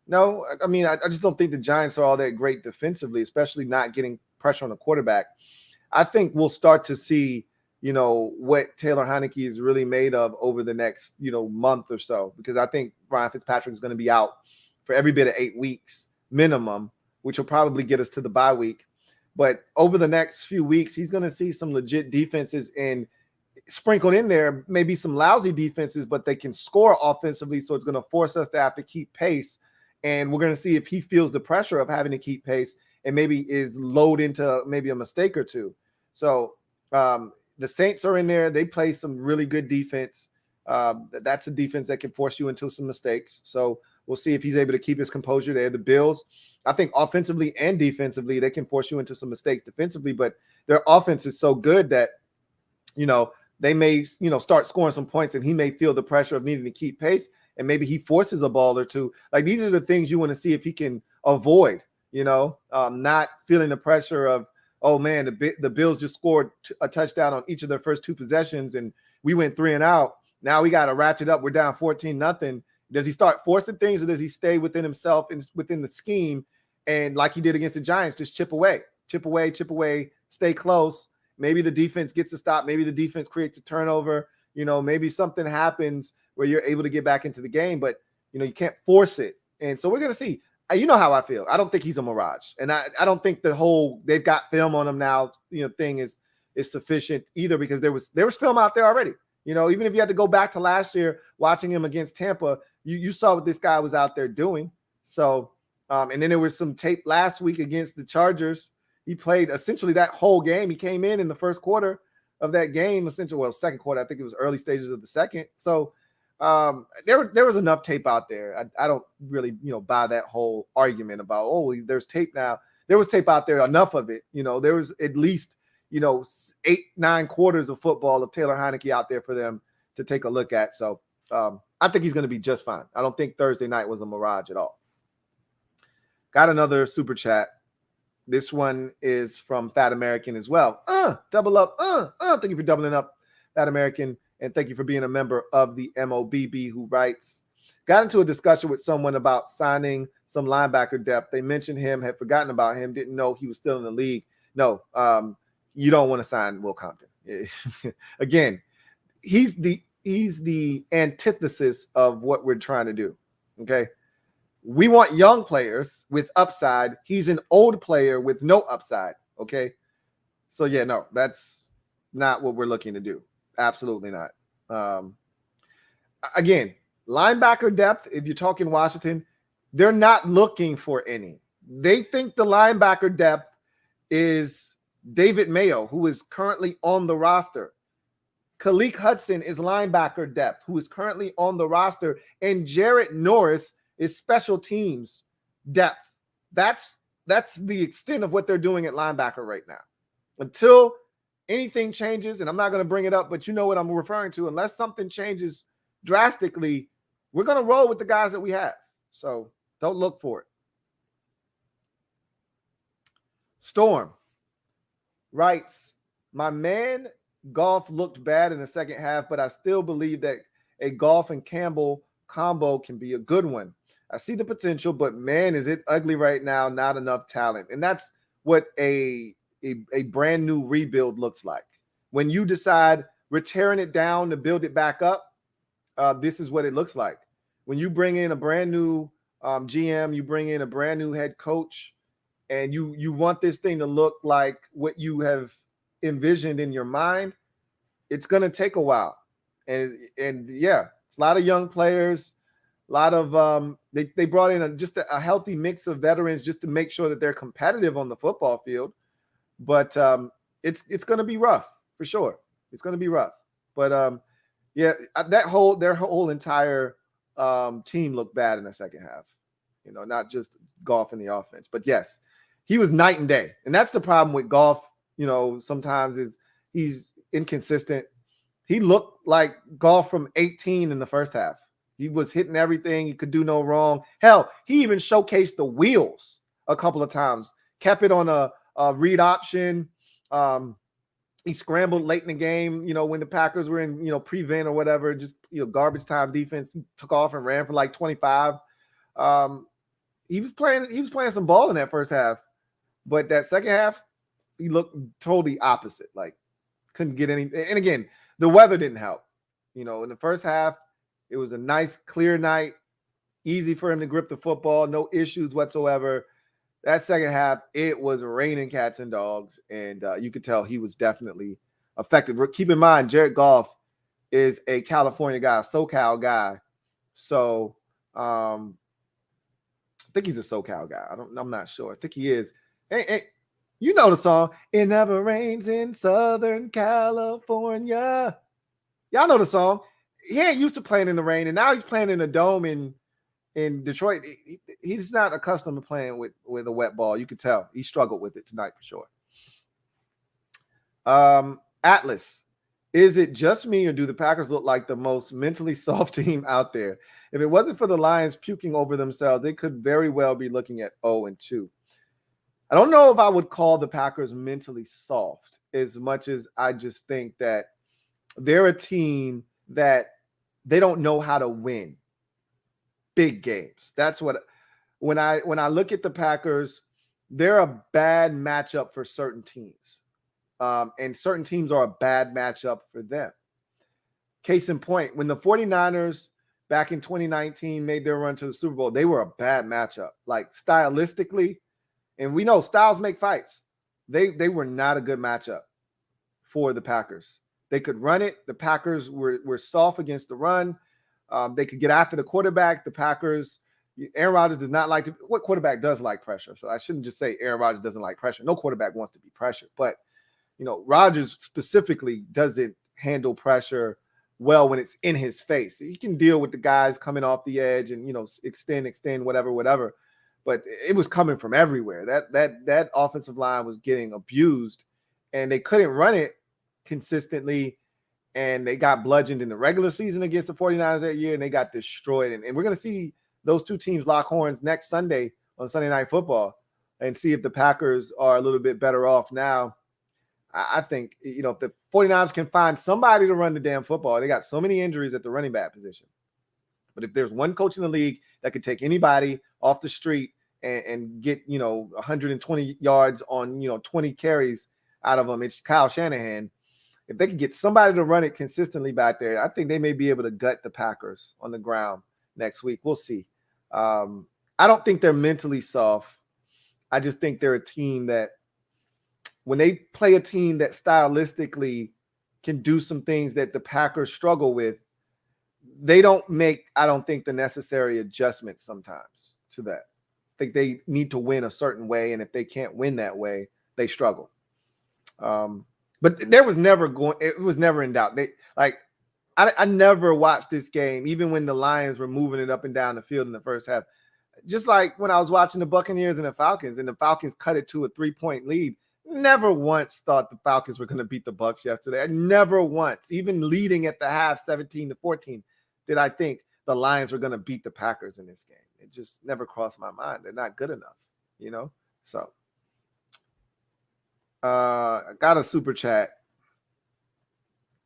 No, I mean, I just don't think the Giants are all that great defensively, especially not getting pressure on the quarterback. I think we'll start to see, what Taylor Heineke is really made of over the next, month or so, because I think Ryan Fitzpatrick is going to be out for every bit of 8 weeks minimum, which will probably get us to the bye week. But over the next few weeks, he's going to see some legit defenses, and sprinkled in there maybe some lousy defenses, but they can score offensively. So it's going to force us to have to keep pace. And we're going to see if he feels the pressure of having to keep pace and maybe is lulled into maybe a mistake or two. So the Saints are in there. They play some really good defense. That's a defense that can force you into some mistakes. So we'll see if he's able to keep his composure there. The Bills, I think offensively and defensively, they can force you into some mistakes defensively, but their offense is so good that, they may, start scoring some points and he may feel the pressure of needing to keep pace, and maybe he forces a ball or two. Like, these are the things you want to see if he can avoid, not feeling the pressure of, oh man, the Bills just scored a touchdown on each of their first two possessions and we went 3 and out. Now we got to ratchet up. We're down 14-0. Does he start forcing things, or does he stay within himself and within the scheme, and like he did against the Giants, just chip away, stay close? Maybe the defense gets a stop. Maybe the defense creates a turnover. Maybe something happens where you're able to get back into the game, but you can't force it. And so we're gonna see. You know how I feel. I don't think he's a mirage, and I don't think the whole they've got film on him now thing is sufficient either, because there was film out there already. Even if you had to go back to last year watching him against Tampa, you saw what this guy was out there doing. So, and then there was some tape last week against the Chargers. He played essentially that whole game. He came in the first quarter of that game, essentially, well, second quarter. I think it was early stages of the second. So there was enough tape out there. I don't really, buy that whole argument about, oh, there's tape now. There was tape out there, enough of it. There was at least 8-9 quarters of football of Taylor Heineke out there for them to take a look at. So I think he's going to be just fine. I don't think Thursday night was a mirage at all. Got another super chat. This one is from Fat American as well. Double up. Thank you for doubling up, Fat American. And thank you for being a member of the MOBB, who writes, got into a discussion with someone about signing some linebacker depth. They mentioned him, had forgotten about him, didn't know he was still in the league. No, you don't want to sign Will Compton. Again, he's the antithesis of what we're trying to do. Okay. We want young players with upside. He's an old player with no upside. Okay. So yeah, no, that's not what we're looking to do. Absolutely not. Again, linebacker depth, if you're talking Washington, they're not looking for any. They think the linebacker depth is David Mayo, who is currently on the roster. Khaleke Hudson is linebacker depth, who is currently on the roster. And Jarrett Norris is special teams depth. That's the extent of what they're doing at linebacker right now. Until anything changes, and I'm not going to bring it up, but you know what I'm referring to. Unless something changes drastically, we're going to roll with the guys that we have. So don't look for it. Storm writes, my man Goff looked bad in the second half, but I still believe that a Goff and Campbell combo can be a good one. I see the potential, but man, is it ugly right now. Not enough talent. And that's what a brand new rebuild looks like. When you decide we're tearing it down to build it back up, this is what it looks like. When you bring in a brand new GM, you bring in a brand new head coach, and you want this thing to look like what you have envisioned in your mind, it's going to take a while. And yeah, it's a lot of young players, a lot of they brought in just a healthy mix of veterans just to make sure that they're competitive on the football field. But it's going to be rough for sure. It's going to be rough. But yeah, their whole entire team looked bad in the second half. Not just Goff in the offense, but yes, he was night and day. And that's the problem with Goff. Sometimes is he's inconsistent. He looked like Goff from 18 in the first half. He was hitting everything. He could do no wrong. Hell, he even showcased the wheels a couple of times. Kept it on a read option. He scrambled late in the game, when the Packers were in, prevent or whatever, just, garbage time defense. He took off and ran for like 25. He was playing some ball in that first half, but that second half, he looked totally opposite. Like, couldn't get any. And again, the weather didn't help. In the first half, it was a nice, clear night, easy for him to grip the football, no issues whatsoever. That second half, it was raining cats and dogs, and you could tell he was definitely affected. Keep in mind, Jared Goff is a California guy, a SoCal guy. So I think he's a SoCal guy. I'm not sure. I think he is. Hey, You know the song. It never rains in Southern California. Y'all know the song. He ain't used to playing in the rain, and now he's playing in a dome in Detroit. He's not accustomed to playing with a wet ball. You could tell he struggled with it tonight for sure. Atlas, is it just me, or do the Packers look like the most mentally soft team out there? If it wasn't for the Lions puking over themselves, they could very well be looking at 0-2. I don't know if I would call the Packers mentally soft as much as I just think that they're a team that they don't know how to win big games. That's what, when I look at the Packers, they're a bad matchup for certain teams. And certain teams are a bad matchup for them. Case in point, when the 49ers back in 2019 made their run to the Super Bowl, they were a bad matchup. Like stylistically, and we know styles make fights. They were not a good matchup for the Packers. They could run it. The Packers were soft against the run. They could get after the quarterback. The Packers, Aaron Rodgers does not like to. What quarterback does like pressure? So I shouldn't just say Aaron Rodgers doesn't like pressure. No quarterback wants to be pressured. But, Rodgers specifically doesn't handle pressure well when it's in his face. He can deal with the guys coming off the edge and, extend, whatever. But it was coming from everywhere. That offensive line was getting abused, and they couldn't run it consistently, and they got bludgeoned in the regular season against the 49ers that year, and they got destroyed. And we're going to see those two teams lock horns next Sunday on Sunday Night Football and see if the Packers are a little bit better off now. I think, if the 49ers can find somebody to run the damn football, they got so many injuries at the running back position. But if there's one coach in the league that could take anybody off the street and get, 120 yards on, 20 carries out of them, it's Kyle Shanahan. If they could get somebody to run it consistently back there, I think they may be able to gut the Packers on the ground next week. We'll see. I don't think they're mentally soft. I just think they're a team that when they play a team that stylistically can do some things that the Packers struggle with, they don't make, I don't think, the necessary adjustments sometimes to that. I think they need to win a certain way, and if they can't win that way, they struggle. But it was never in doubt. I never watched this game, even when the Lions were moving it up and down the field in the first half. Just like when I was watching the Buccaneers and the Falcons cut it to a 3-point lead. Never once thought the Falcons were going to beat the Bucs yesterday. I never once, even leading at the half 17-14, did I think the Lions were going to beat the Packers in this game. It just never crossed my mind. They're not good enough, So I got a super chat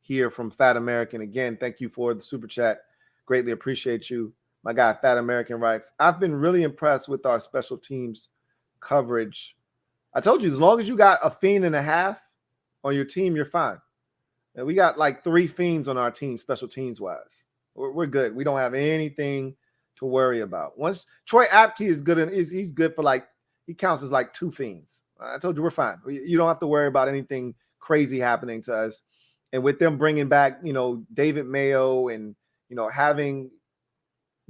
here from Fat American. Again, thank you for the super chat. Greatly appreciate you. My guy, Fat American, writes, I've been really impressed with our special teams coverage. I told you, as long as you got a fiend and a half on your team, you're fine. And we got like 3 fiends on our team, special teams wise. We're good. We don't have anything to worry about. Once Troy Apke is good, and he's good for he counts as 2 fiends. I told you we're fine. You don't have to worry about anything crazy happening to us. And with them bringing back, David Mayo and, having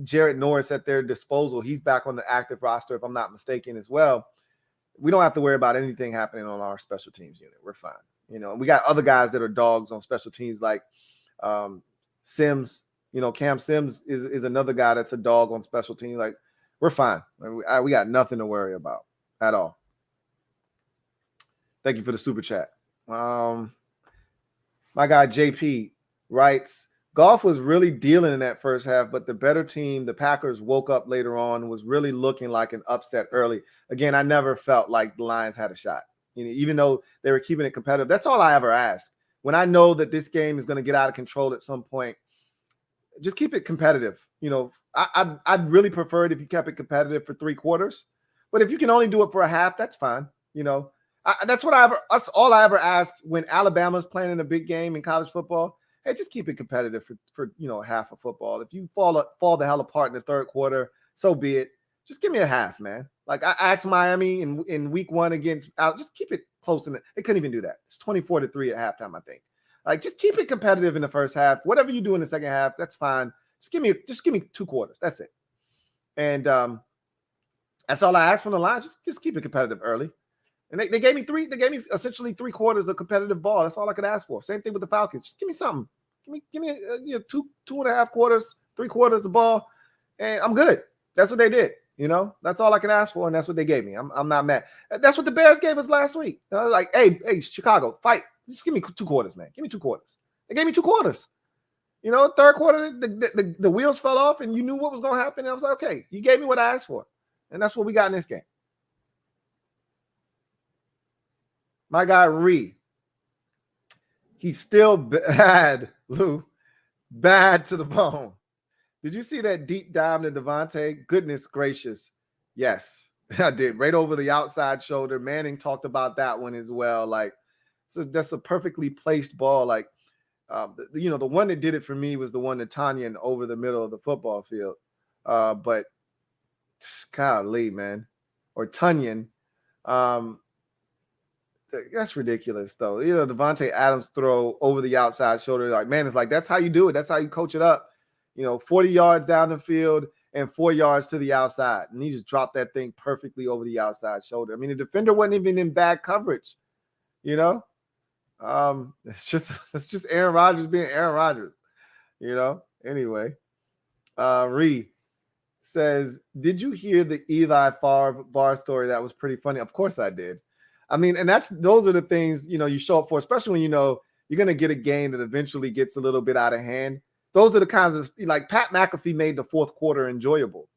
Jared Norris at their disposal, he's back on the active roster, if I'm not mistaken, as well. We don't have to worry about anything happening on our special teams unit. We're fine. And we got other guys that are dogs on special teams, like Sims. Cam Sims is another guy that's a dog on special teams. We're fine. We got nothing to worry about at all. Thank you for the super chat. My guy JP writes, Goff was really dealing in that first half, but the better team, the Packers, woke up later on, was really looking like an upset early. Again, I never felt like the Lions had a shot. Even though they were keeping it competitive. That's all I ever ask. When I know that this game is going to get out of control at some point, just keep it competitive. I'd really prefer it if you kept it competitive for 3 quarters. But if you can only do it for a half, that's fine. That's all I ever ask when Alabama's playing in a big game in college football. Hey, just keep it competitive for half of football. If you fall the hell apart in the 3rd quarter, so be it. Just give me a half, man. I asked Miami in week 1 against out. Just keep it close. They couldn't even do that. It's 24-3 at halftime, I think. Just keep it competitive in the first half. Whatever you do in the second half, that's fine. Just give me 2 quarters. That's it. And that's all I ask from the Lions. Just keep it competitive early. And they gave me essentially 3 quarters of competitive ball. That's all I could ask for. Same thing with the Falcons. Just give me something. Give me 2.5 quarters, 3 quarters of ball, and I'm good. That's what they did. That's all I can ask for, and that's what they gave me. I'm not mad. That's what the Bears gave us last week. I was like, hey, Chicago, fight. Just give me 2 quarters, man. Give me 2 quarters. They gave me 2 quarters. Third quarter, the wheels fell off, and you knew what was going to happen. And I was like, okay, you gave me what I asked for, and that's what we got in this game. My guy, Ree, he's still bad, Lou. Bad to the bone. Did you see that deep dive into Devontae? Goodness gracious. Yes, I did. Right over the outside shoulder. Manning talked about that one as well. So that's a perfectly placed ball. The one that did it for me was the one to Tanyan over the middle of the football field. But golly, man. Or Tunyon. That's ridiculous, though. Devontae Adams throw over the outside shoulder. It's that's how you do it. That's how you coach it up. 40 yards down the field and 4 yards to the outside. And he just dropped that thing perfectly over the outside shoulder. I mean, the defender wasn't even in bad coverage. It's just Aaron Rodgers being Aaron Rodgers. Anyway, Ree says, did you hear the Eli Favre bar story? That was pretty funny. Of course I did. I mean, and those are the things, you show up for, especially when you're going to get a game that eventually gets a little bit out of hand. Those are the kinds of, Pat McAfee made the fourth quarter enjoyable,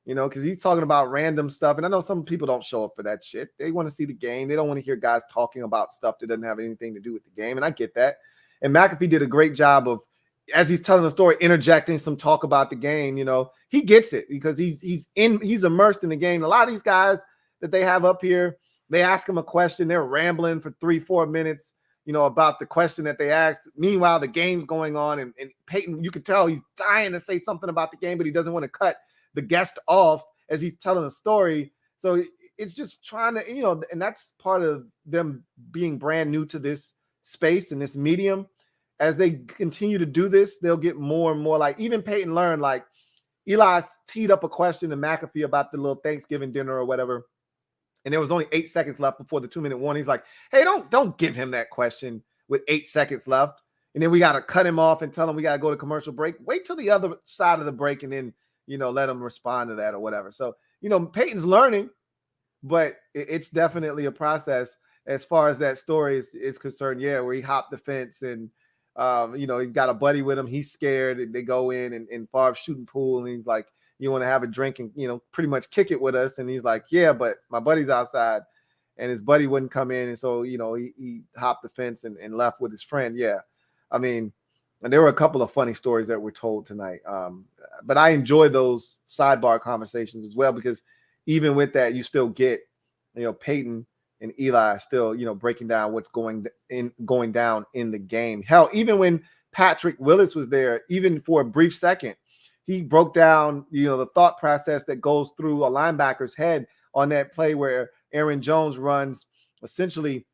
because he's talking about random stuff. And I know some people don't show up for that shit. They want to see the game. They don't want to hear guys talking about stuff that doesn't have anything to do with the game. And I get that. And McAfee did a great job of, as he's telling the story, interjecting some talk about the game. He gets it because he's immersed in the game. A lot of these guys that they have up here, they ask him a question. They're rambling for 3-4 minutes, about the question that they asked. Meanwhile, the game's going on, and Peyton, you can tell he's dying to say something about the game, but he doesn't want to cut the guest off as he's telling a story. So it's just trying to, and that's part of them being brand new to this space and this medium. As they continue to do this, they'll get more and more even Peyton learned, Eli teed up a question to McAfee about the little Thanksgiving dinner or whatever. And there was only 8 seconds left before the 2-minute warning. He's like, hey, don't give him that question with 8 seconds left. And then we got to cut him off and tell him we got to go to commercial break. Wait till the other side of the break and then, let him respond to that or whatever. So, Peyton's learning, but it's definitely a process as far as that story is concerned. Yeah, where he hopped the fence and, he's got a buddy with him. He's scared. And they go in and Favre's shooting pool. And he's like, you want to have a drink and, pretty much kick it with us. And he's like, yeah, but my buddy's outside, and his buddy wouldn't come in. And so, he hopped the fence and left with his friend. Yeah. I mean, and there were a couple of funny stories that were told tonight. But I enjoy those sidebar conversations as well, because even with that, you still get, Peyton and Eli still, breaking down what's going down in the game. Hell, even when Patrick Willis was there, even for a brief second, he broke down, the thought process that goes through a linebacker's head on that play where Aaron Jones runs essentially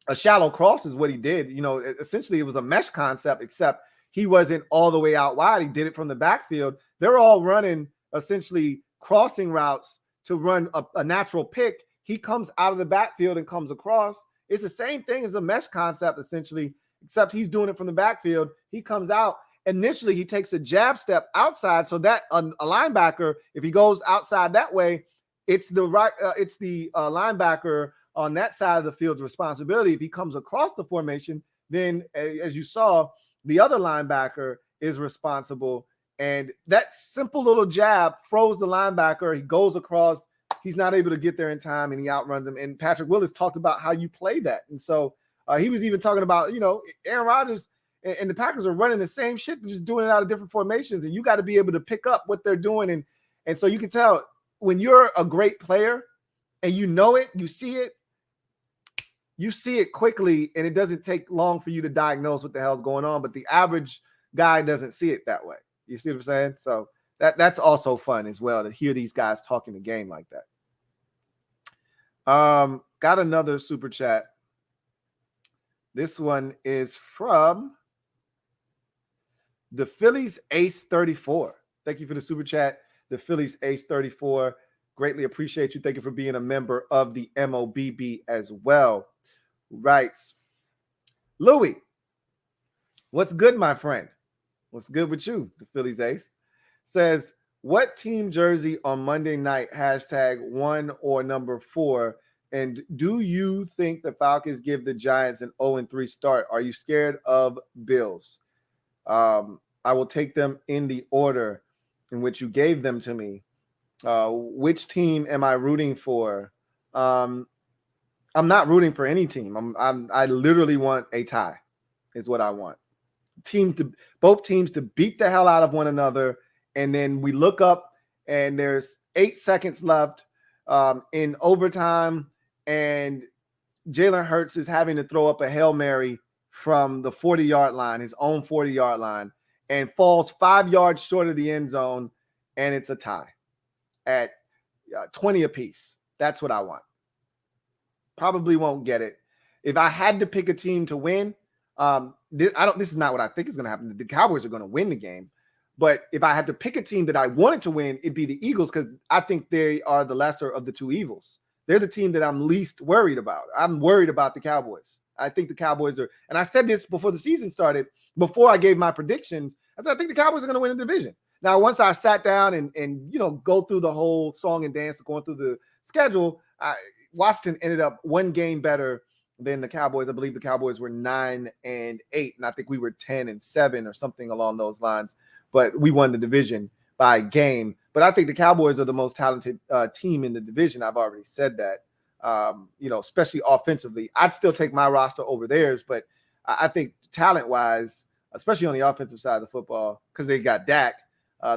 a shallow cross is what he did. Essentially it was a mesh concept, except he wasn't all the way out wide. He did it from the backfield. They're all running essentially crossing routes to run a natural pick. He comes out of the backfield and comes across. It's the same thing as a mesh concept, essentially, except he's doing it from the backfield. He comes out. Initially, he takes a jab step outside so that a linebacker, if he goes outside that way, it's the linebacker on that side of the field's responsibility. If he comes across the formation, then as you saw, the other linebacker is responsible. And that simple little jab throws the linebacker. He goes across. He's not able to get there in time, and he outruns him. And Patrick Willis talked about how you play that. And so he was even talking about, Aaron Rodgers and the Packers are running the same shit, just doing it out of different formations. And you got to be able to pick up what they're doing. And so you can tell when you're a great player and you know it, you see it quickly, and it doesn't take long for you to diagnose what the hell's going on. But the average guy doesn't see it that way. You see what I'm saying? So that's also fun as well, to hear these guys talking the game like that. Got another super chat. This one is from the Phillies Ace 34. Thank you for the super chat. The Phillies Ace 34 Greatly appreciate you. Thank you for being a member of the MOBB as well. Writes, Louie, what's good, my friend? What's good with you? The Phillies ace says, what team jersey on Monday night #1 or number 4? And do you think the Falcons give the Giants an 0-3 start? Are you scared of Bills? I will take them in the order in which you gave them to me. Which team am I rooting for? I'm not rooting for any team. I literally want a tie, is what I want. Both teams to beat the hell out of one another, and then we look up and there's 8 seconds left in overtime, and Jalen Hurts is having to throw up a Hail Mary from the 40-yard line, his own 40-yard line, and falls 5 yards short of the end zone, and it's a tie at 20 apiece. That's what I want. Probably won't get it. If I had to pick a team to win, this is not what I think is going to happen. The Cowboys are going to win the game. But if I had to pick a team that I wanted to win, it'd be the Eagles, because I think they are the lesser of the two evils. They're the team that I'm least worried about. I'm worried about the Cowboys. I think the Cowboys are, and I said this before the season started, before I gave my predictions, I said I think the Cowboys are going to win the division. Now, once I sat down and go through the whole song and dance, going through the schedule, Washington ended up one game better than the Cowboys. I believe the Cowboys were 9-8, and I think we were 10-7 or something along those lines. But we won the division by a game. But I think the Cowboys are the most talented team in the division. I've already said that, especially offensively. I'd still take my roster over theirs, but I think talent-wise, especially on the offensive side of the football, because they got Dak,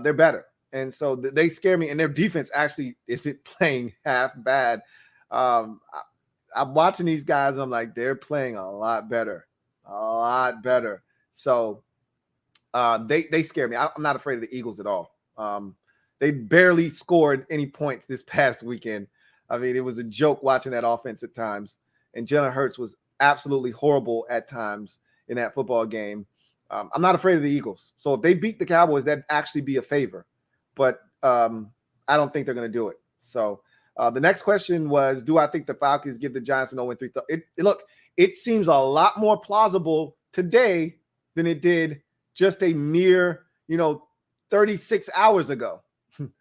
they're better. And so they scare me. And their defense actually isn't playing half bad. I'm watching these guys, and I'm like, they're playing a lot better. So they scare me. I'm not afraid of the Eagles at all. They barely scored any points this past weekend. I mean, it was a joke watching that offense at times. And Jalen Hurts was absolutely horrible at times in that football game. I'm not afraid of the Eagles. So if they beat the Cowboys, that'd actually be a favor. But I don't think they're going to do it. So the next question was, do I think the Falcons give the Giants an 0-3? Look, it seems a lot more plausible today than it did just a mere, 36 hours ago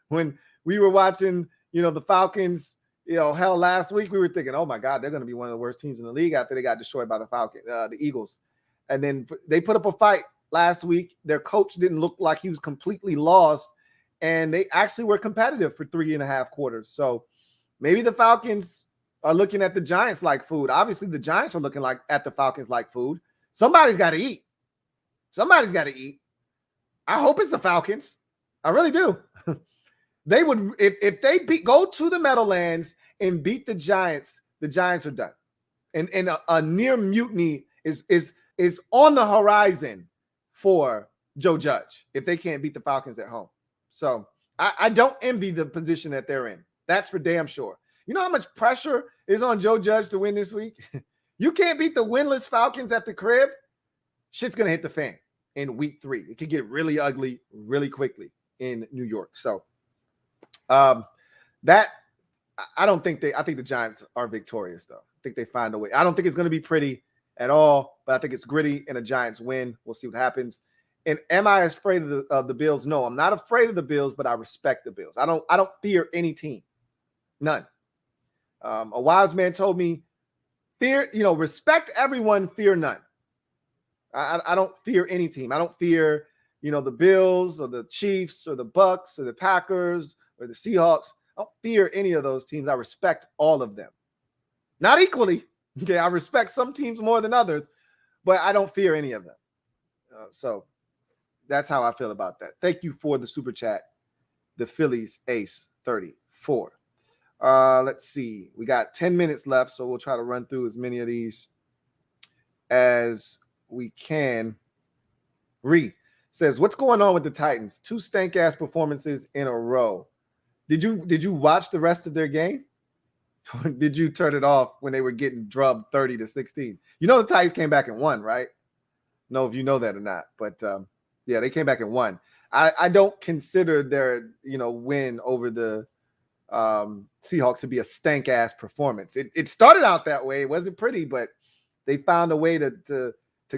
when we were watching, the Falcons, last week we were thinking, oh my God, they're going to be one of the worst teams in the league after they got destroyed by the Eagles. And then they put up a fight last week. Their coach didn't look like he was completely lost, and they actually were competitive for 3.5 quarters. So maybe the Falcons are looking at the Giants like food. Obviously, the Giants are looking at the Falcons like food. Somebody's got to eat. I hope it's the Falcons. I really do. They would, if they go to the Meadowlands and beat the Giants are done. And a near mutiny is on the horizon for Joe Judge if they can't beat the Falcons at home. So I don't envy the position that they're in. That's for damn sure. You know how much pressure is on Joe Judge to win this week? You can't beat the winless Falcons at the crib. Shit's going to hit the fan in week 3. It could get really ugly really quickly in New York. So I think the Giants are victorious, though. I think they find a way. I don't think it's going to be pretty at all, but I think it's gritty and a Giants win. We'll see what happens. And am I afraid of the Bills? No, I'm not afraid of the Bills, but I respect the Bills. I don't fear any team. None. A wise man told me, respect everyone, fear none. I don't fear any team. I don't fear, the Bills or the Chiefs or the Bucks or the Packers or the Seahawks. I don't fear any of those teams. I respect all of them. Not equally. Okay, I respect some teams more than others, but I don't fear any of them. So that's how I feel about that. Thank you for the super chat. The Phillies Ace 34. Let's see. We got 10 minutes left, so we'll try to run through as many of these as we can. Ree says, what's going on with the Titans? 2 stank-ass performances in a row. Did you watch the rest of their game? Or did you turn it off when they were getting drubbed 30-16? The Titans came back and won, right? No, if you know that or not. But, yeah, they came back and won. I don't consider their, win over the Seahawks to be a stank ass performance. It started out that way. It wasn't pretty, but they found a way to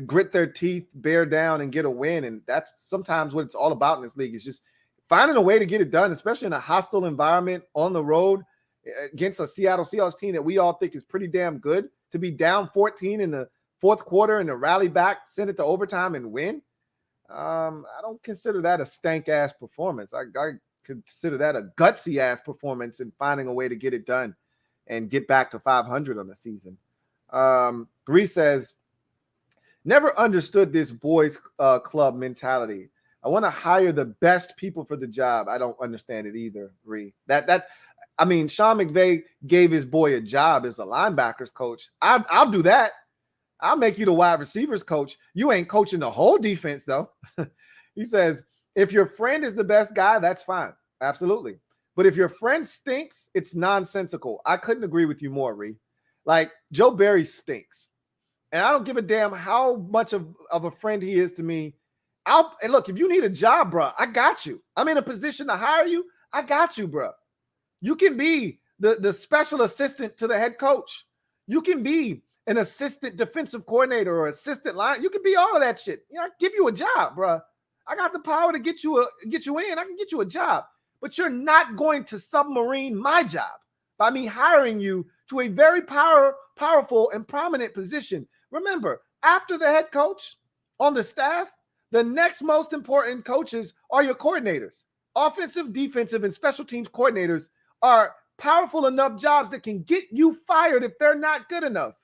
grit their teeth, bear down, and get a win. And that's sometimes what it's all about in this league, is just finding a way to get it done, especially in a hostile environment on the road against a Seattle Seahawks team that we all think is pretty damn good. To be down 14 in the fourth quarter and to rally back, send it to overtime and win. I don't consider that a stank ass performance. I consider that a gutsy ass performance in finding a way to get it done and get back to 500 on the season. Bree says, never understood this boys club mentality. I want to hire the best people for the job. I don't understand it either, Bree. I mean, Sean McVay gave his boy a job as a linebackers coach. I'll do that. I'll make you the wide receivers coach. You ain't coaching the whole defense, though. He says, if your friend is the best guy, that's fine. Absolutely. But if your friend stinks, it's nonsensical. I couldn't agree with you more, Ree. Like, Joe Barry stinks. And I don't give a damn how much of a friend he is to me. And look, if you need a job, bro, I got you. I'm in a position to hire you. I got you, bro. You can be the special assistant to the head coach. You can be an assistant defensive coordinator or assistant line. You can be all of that shit. You know, I give you a job, bro. I got the power to get you in. I can get you a job. But you're not going to submarine my job by me hiring you to a very powerful and prominent position. Remember, after the head coach on the staff, the next most important coaches are your coordinators. Offensive, defensive, and special teams coordinators are powerful enough jobs that can get you fired if they're not good enough.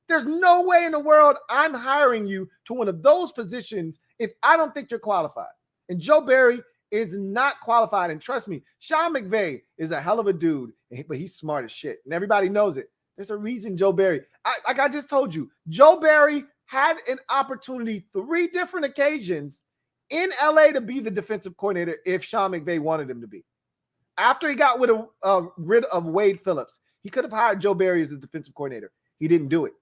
There's no way in the world I'm hiring you to one of those positions if I don't think you're qualified. And Joe Barry is not qualified. And trust me, Sean McVay is a hell of a dude, but he's smart as shit. And everybody knows it. There's a reason Joe Barry, like I just told you, Joe Barry had an opportunity 3 different occasions in LA to be the defensive coordinator if Sean McVay wanted him to be. After he got rid of Wade Phillips, he could have hired Joe Barry as his defensive coordinator. He didn't do it.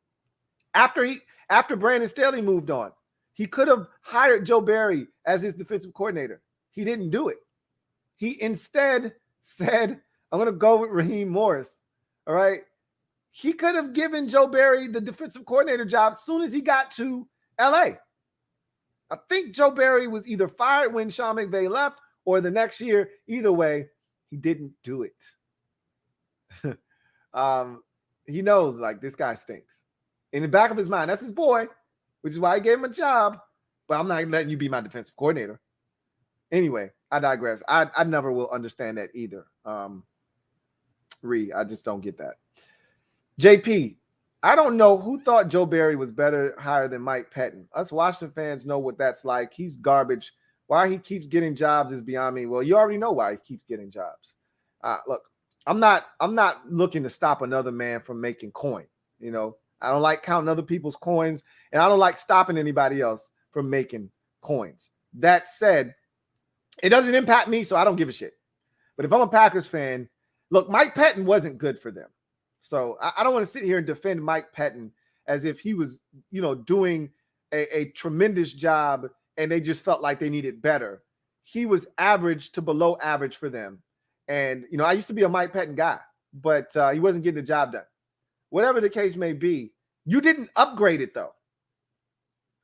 After Brandon Staley moved on, he could have hired Joe Barry as his defensive coordinator. He didn't do it. He instead said, I'm going to go with Raheem Morris. All right. He could have given Joe Barry the defensive coordinator job as soon as he got to LA. I think Joe Barry was either fired when Sean McVay left or the next year. Either way, he didn't do it. He knows, like, this guy stinks. In the back of his mind, that's his boy, which is why he gave him a job. But I'm not letting you be my defensive coordinator. Anyway, I digress. I never will understand that either. I just don't get that. JP, I don't know who thought Joe Barry was better hire than Mike Pettin. Us Washington fans know what that's like. He's garbage. Why he keeps getting jobs is beyond me. Well, you already know why he keeps getting jobs. Look, I'm not looking to stop another man from making coin. You know, I don't like counting other people's coins, and I don't like stopping anybody else from making coins. That said, it doesn't impact me, so I don't give a shit. But if I'm a Packers fan, look, Mike Pettin wasn't good for them. So I don't want to sit here and defend Mike Pettin as if he was, doing a tremendous job and they just felt like they needed better. He was average to below average for them. And, I used to be a Mike Pettin guy, but he wasn't getting the job done. Whatever the case may be, you didn't upgrade it, though.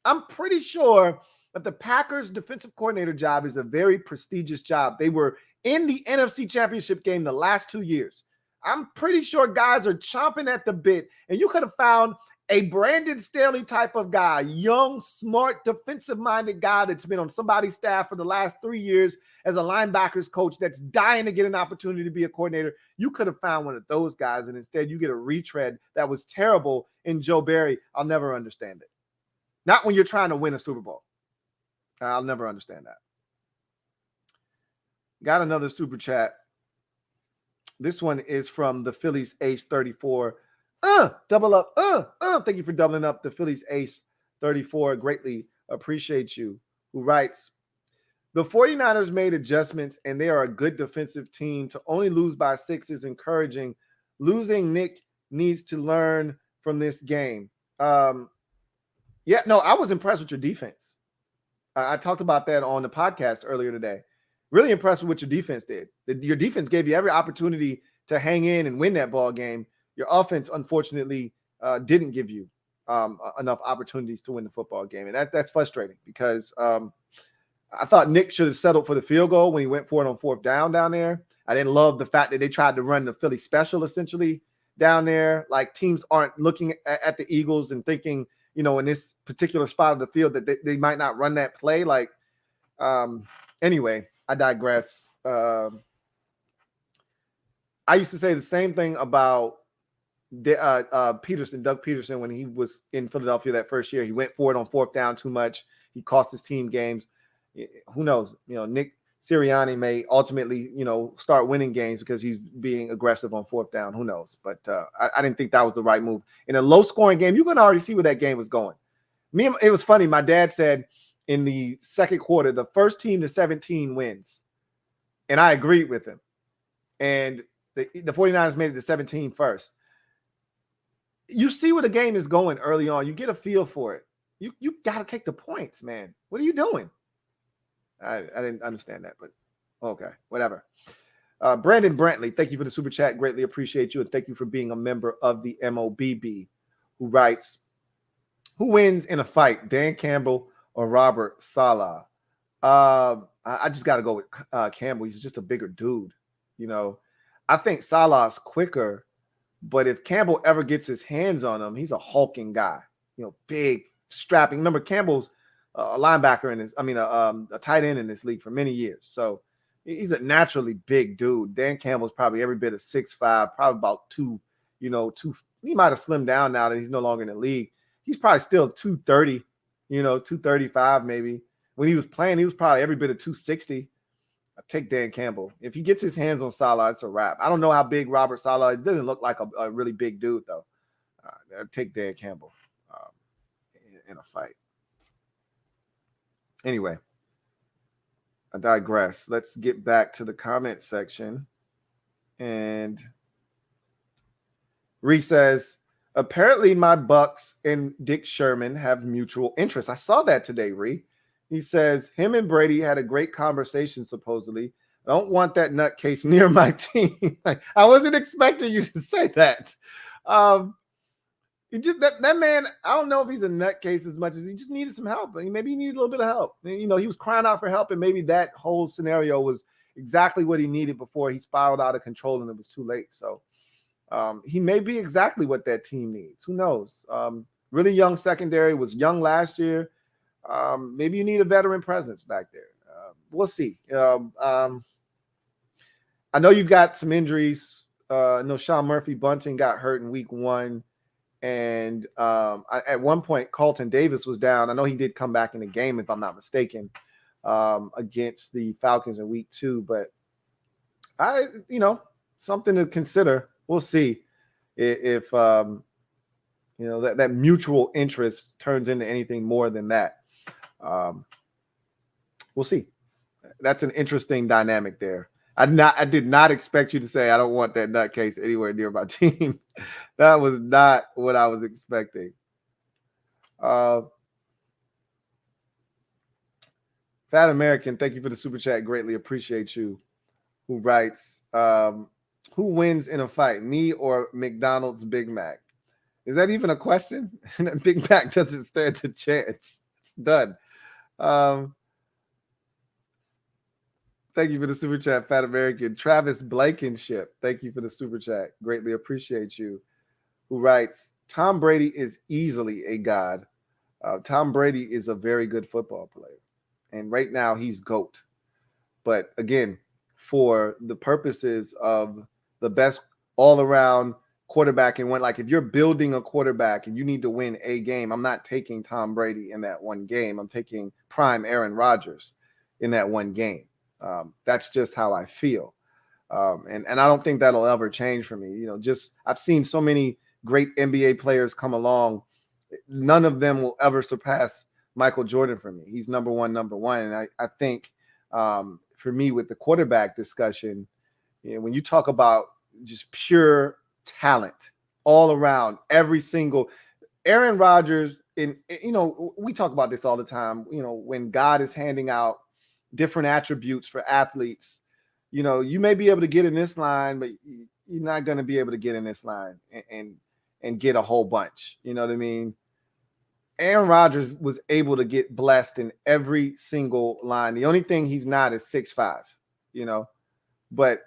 I'm pretty sure that the Packers defensive coordinator job is a very prestigious job. They were in the NFC Championship game the last 2 years. I'm pretty sure guys are chomping at the bit, and you could have found a Brandon Staley type of guy, young, smart, defensive-minded guy that's been on somebody's staff for the last 3 years as a linebackers coach that's dying to get an opportunity to be a coordinator. You could have found one of those guys, and instead you get a retread that was terrible in Joe Barry. I'll never understand it. Not when you're trying to win a Super Bowl. I'll never understand that. Got another super chat. This one is from the Phillies Ace 34. Double up. Thank you for doubling up the Phillies Ace 34. Greatly appreciate you. Who writes, the 49ers made adjustments and they are a good defensive team. To only lose by 6 is encouraging. Losing Nick needs to learn from this game. I was impressed with your defense. I talked about that on the podcast earlier today. Really impressed with what your defense did. Your defense gave you every opportunity to hang in and win that ball game. Your offense, unfortunately, didn't give you enough opportunities to win the football game. And that's frustrating because I thought Nick should have settled for the field goal when he went for it on 4th down there. I didn't love the fact that they tried to run the Philly special essentially down there. Like, teams aren't looking at the Eagles and thinking, in this particular spot of the field that they might not run that play. Like, anyway, I digress. I used to say the same thing about Doug Peterson, when he was in Philadelphia that first year. He went for it on 4th down too much. He cost his team games. Who knows? Nick Sirianni may ultimately, start winning games because he's being aggressive on 4th down. Who knows? But I didn't think that was the right move. In a low-scoring game, you can already see where that game was going. It was funny. My dad said in the second quarter, the first team to 17 wins. And I agreed with him. And the 49ers made it to 17 first. You see where the game is going early on. You get a feel for it. You got to take the points, man. What are you doing? I didn't understand that, but okay, whatever. Brandon Brantley, thank you for the super chat. Greatly appreciate you. And thank you for being a member of the MOBB, who writes, who wins in a fight, Dan Campbell or Robert Saleh? I just got to go with Campbell. He's just a bigger dude. I think Saleh's quicker, but if Campbell ever gets his hands on him, he's a hulking guy, big, strapping. Remember, Campbell's a linebacker a tight end in this league for many years. So he's a naturally big dude. Dan Campbell's probably every bit of 6'5", probably about 2. He might have slimmed down now that he's no longer in the league. He's probably still 230, 235 maybe. When he was playing, he was probably every bit of 260. I take Dan Campbell. If he gets his hands on Saleh, it's a wrap. I don't know how big Robert Saleh is. Doesn't look like a really big dude, though. I take Dan Campbell in a fight. Anyway, I digress. Let's get back to the comment section. And Ree says, apparently my Bucks and Dick Sherman have mutual interests. I saw that today, Ree. He says, him and Brady had a great conversation, supposedly. I don't want that nutcase near my team. I wasn't expecting you to say that. He just that man, I don't know if he's a nutcase as much as he just needed some help. Maybe he needed a little bit of help. He was crying out for help, and maybe that whole scenario was exactly what he needed before he spiraled out of control and it was too late. So he may be exactly what that team needs. Who knows? Really young secondary, was young last year. Maybe you need a veteran presence back there. We'll see. I know you've got some injuries. I know Sean Murphy Bunting got hurt in week 1. And at one point, Carlton Davis was down. I know he did come back in the game, if I'm not mistaken, against the Falcons in week 2. But something to consider. We'll see if that mutual interest turns into anything more than that. We'll see. That's an interesting dynamic there. I did not expect you to say I don't want that nutcase anywhere near my team. That was not what I was expecting. Fat American, thank you for the super chat. Greatly appreciate you. Who writes, who wins in a fight, me or McDonald's Big Mac? Is that even a question? Big Mac doesn't stand a chance. It's done. Thank you for the super chat, Fat American. Travis Blankenship, thank you for the super chat. Greatly appreciate you. Who writes, Tom Brady is easily a god. Tom Brady is a very good football player. And right now he's GOAT. But again, for the purposes of the best all-around quarterback and if you're building a quarterback and you need to win a game, I'm not taking Tom Brady in that one game. I'm taking prime Aaron Rodgers in that one game. That's just how I feel. And I don't think that'll ever change for me. I've seen so many great NBA players come along. None of them will ever surpass Michael Jordan for me. He's number one. And I think for me with the quarterback discussion, when you talk about just pure talent all around, every single Aaron Rodgers, we talk about this all the time, when God is handing out different attributes for athletes, you may be able to get in this line, but you're not going to be able to get in this line and get a whole bunch. You know what I mean? Aaron Rodgers was able to get blessed in every single line. The only thing he's not is 6'5", but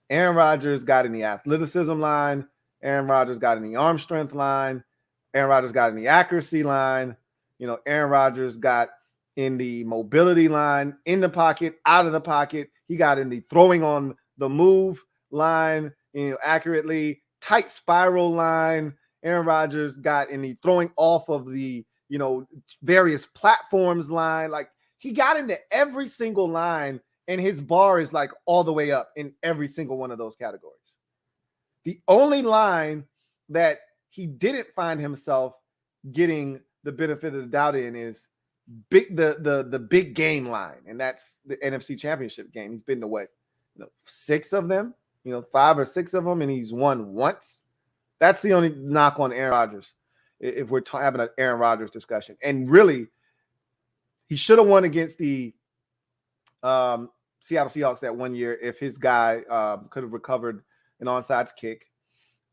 Aaron Rodgers got in the athleticism line. Aaron Rodgers got in the arm strength line. Aaron Rodgers got in the accuracy line. Aaron Rodgers got in the mobility line, in the pocket, out of the pocket. He got in the throwing on the move line, accurately, tight spiral line. Aaron Rodgers got in the throwing off of the, various platforms line. Like, he got into every single line, and his bar is like all the way up in every single one of those categories. The only line that he didn't find himself getting the benefit of the doubt in is the big game line, and that's the NFC Championship game. He's been to what, 6 of them, 5 or 6 of them, and he's won once. That's the only knock on Aaron Rodgers, if we're having an Aaron Rodgers discussion. And really, he should have won against the Seattle Seahawks that one year if his guy could have recovered an onside kick.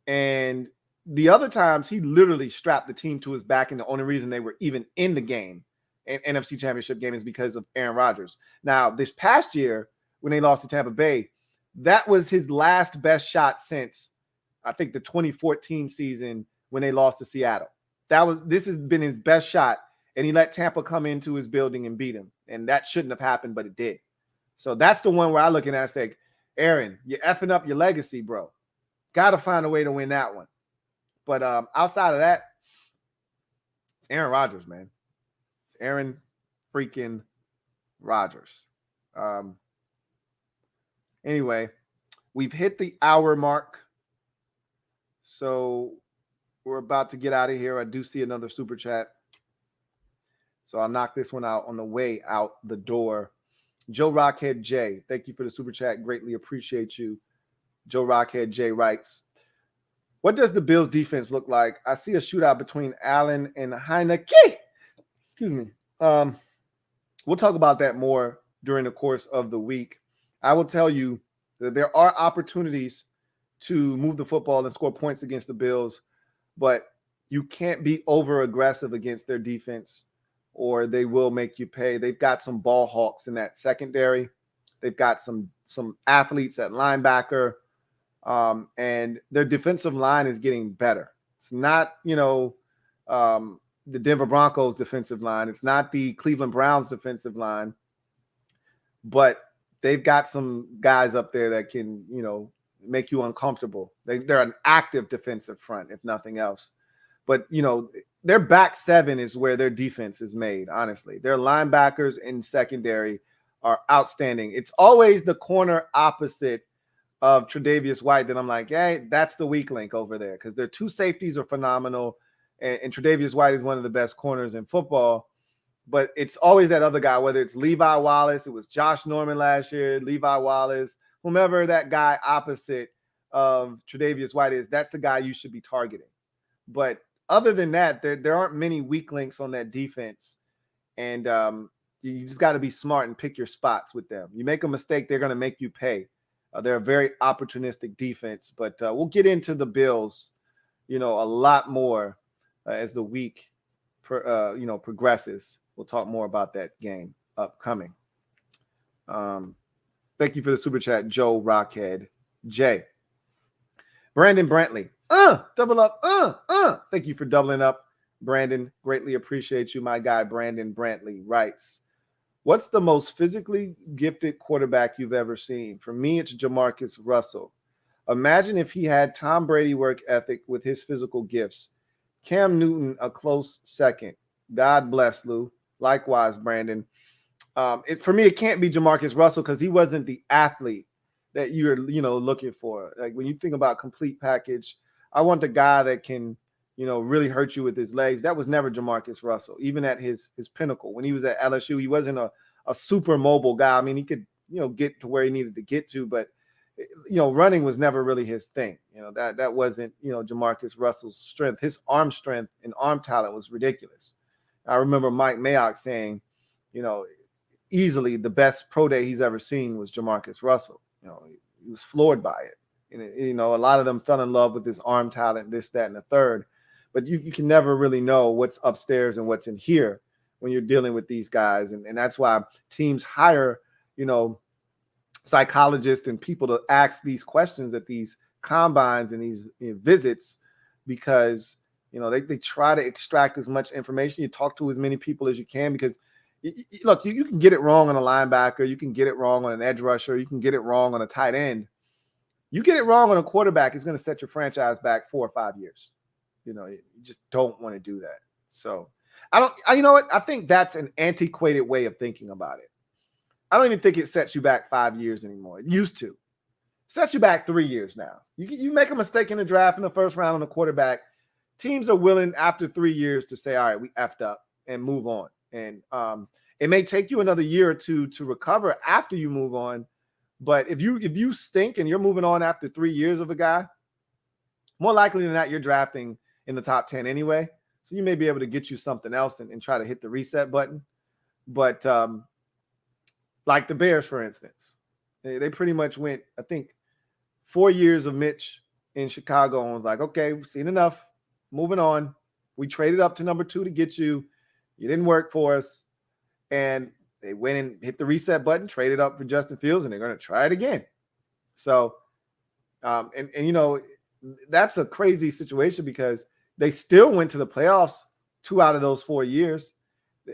And the other times, he literally strapped the team to his back, and the only reason they were even in the game, an NFC Championship game, is because of Aaron Rodgers. Now, this past year, when they lost to Tampa Bay, that was his last best shot since, I think, the 2014 season when they lost to Seattle. This has been his best shot, and he let Tampa come into his building and beat him. And that shouldn't have happened, but it did. So that's the one where I look at it and say, Aaron, you're effing up your legacy, bro. Got to find a way to win that one. But outside of that, it's Aaron Rodgers, man. It's Aaron freaking Rodgers. Anyway, we've hit the hour mark. So we're about to get out of here. I do see another super chat. So I'll knock this one out on the way out the door. Joe Rockhead J, thank you for the super chat. Greatly appreciate you. Joe Rockhead J writes, what does the Bills defense look like? I see a shootout between Allen and Heineke. Excuse me. We'll talk about that more during the course of the week. I will tell you that there are opportunities to move the football and score points against the Bills, but you can't be over aggressive against their defense, or they will make you pay. They've got some ball hawks in that secondary. They've got some athletes at linebacker, and their defensive line is getting better. It's not, the Denver Broncos defensive line. It's not the Cleveland Browns defensive line, but they've got some guys up there that can, make you uncomfortable. They're an active defensive front, if nothing else. But, their back seven is where their defense is made, honestly. Their linebackers in secondary are outstanding. It's always the corner opposite of Tre'Davious White that I'm like, hey, that's the weak link over there, because their two safeties are phenomenal, and Tre'Davious White is one of the best corners in football. But it's always that other guy, whether it's Levi Wallace, it was Josh Norman last year, Levi Wallace, whomever that guy opposite of Tre'Davious White is, that's the guy you should be targeting. But other than that, there aren't many weak links on that defense. And you just got to be smart and pick your spots with them. You make a mistake, they're going to make you pay. They're a very opportunistic defense. But we'll get into the Bills, a lot more as the week progresses. We'll talk more about that game upcoming. Thank you for the super chat, Joe Rockhead J. Brandon Brantley. Double up. Thank you for doubling up, Brandon. Greatly appreciate you. My guy, Brandon Brantley, writes, what's the most physically gifted quarterback you've ever seen? For me, it's Jamarcus Russell. Imagine if he had Tom Brady work ethic with his physical gifts. Cam Newton, a close second. God bless, Lou. Likewise, Brandon. For me, it can't be Jamarcus Russell because he wasn't the athlete that you're, looking for. Like, when you think about complete package, I want the guy that can, really hurt you with his legs. That was never Jamarcus Russell, even at his pinnacle. When he was at LSU, he wasn't a super mobile guy. I mean, he could, get to where he needed to get to, but, running was never really his thing. That wasn't, Jamarcus Russell's strength. His arm strength and arm talent was ridiculous. I remember Mike Mayock saying, easily the best pro day he's ever seen was Jamarcus Russell. He was floored by it. You know, a lot of them fell in love with this arm talent, this, that, and the third. But you can never really know what's upstairs and what's in here when you're dealing with these guys. And that's why teams hire, you know, psychologists and people to ask these questions at these combines and these visits, because, you know, they try to extract as much information. You talk to as many people as you can, because look, you can get it wrong on a linebacker. You can get it wrong on an edge rusher. You can get it wrong on a tight end. You get it wrong on a quarterback, it's going to set your franchise back 4 or 5 years. You know, you just don't want to do that. So you know what? I think that's an antiquated way of thinking about it. I don't even think it sets you back 5 years anymore. It used to. It sets you back 3 years now. You make a mistake in the draft in the first round on a quarterback, teams are willing after 3 years to say, all right, we effed up and move on. And it may take you another year or two to recover after you move on. But if you stink and you're moving on after 3 years of a guy, more likely than not, you're drafting in the top 10 anyway. So you may be able to get you something else and try to hit the reset button. But like the Bears, for instance, they pretty much went, I think, 4 years of Mitch in Chicago and was like, okay, we've seen enough. Moving on. We traded up to number 2 to get you. You didn't work for us. And they went and hit the reset button, traded up for Justin Fields, and they're going to try it again. So, and you know, that's a crazy situation because they still went to the playoffs 2 out of those 4 years.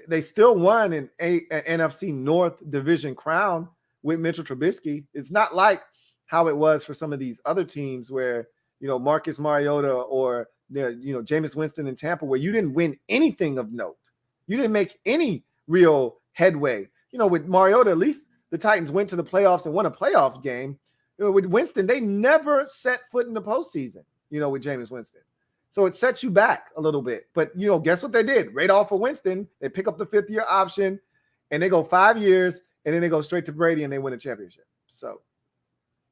They still won an NFC North division crown with Mitchell Trubisky. It's not like how it was for some of these other teams where, you know, Marcus Mariota or, you know, Jameis Winston in Tampa, where you didn't win anything of note. You didn't make any real headway. You know, with Mariota, at least the Titans went to the playoffs and won a playoff game. You know, with Winston, they never set foot in the postseason, you know, with Jameis Winston. So it sets you back a little bit. But, you know, guess what they did? Right off of Winston, they pick up the 5th-year option, and they go 5 years, and then they go straight to Brady, and they win a championship. So,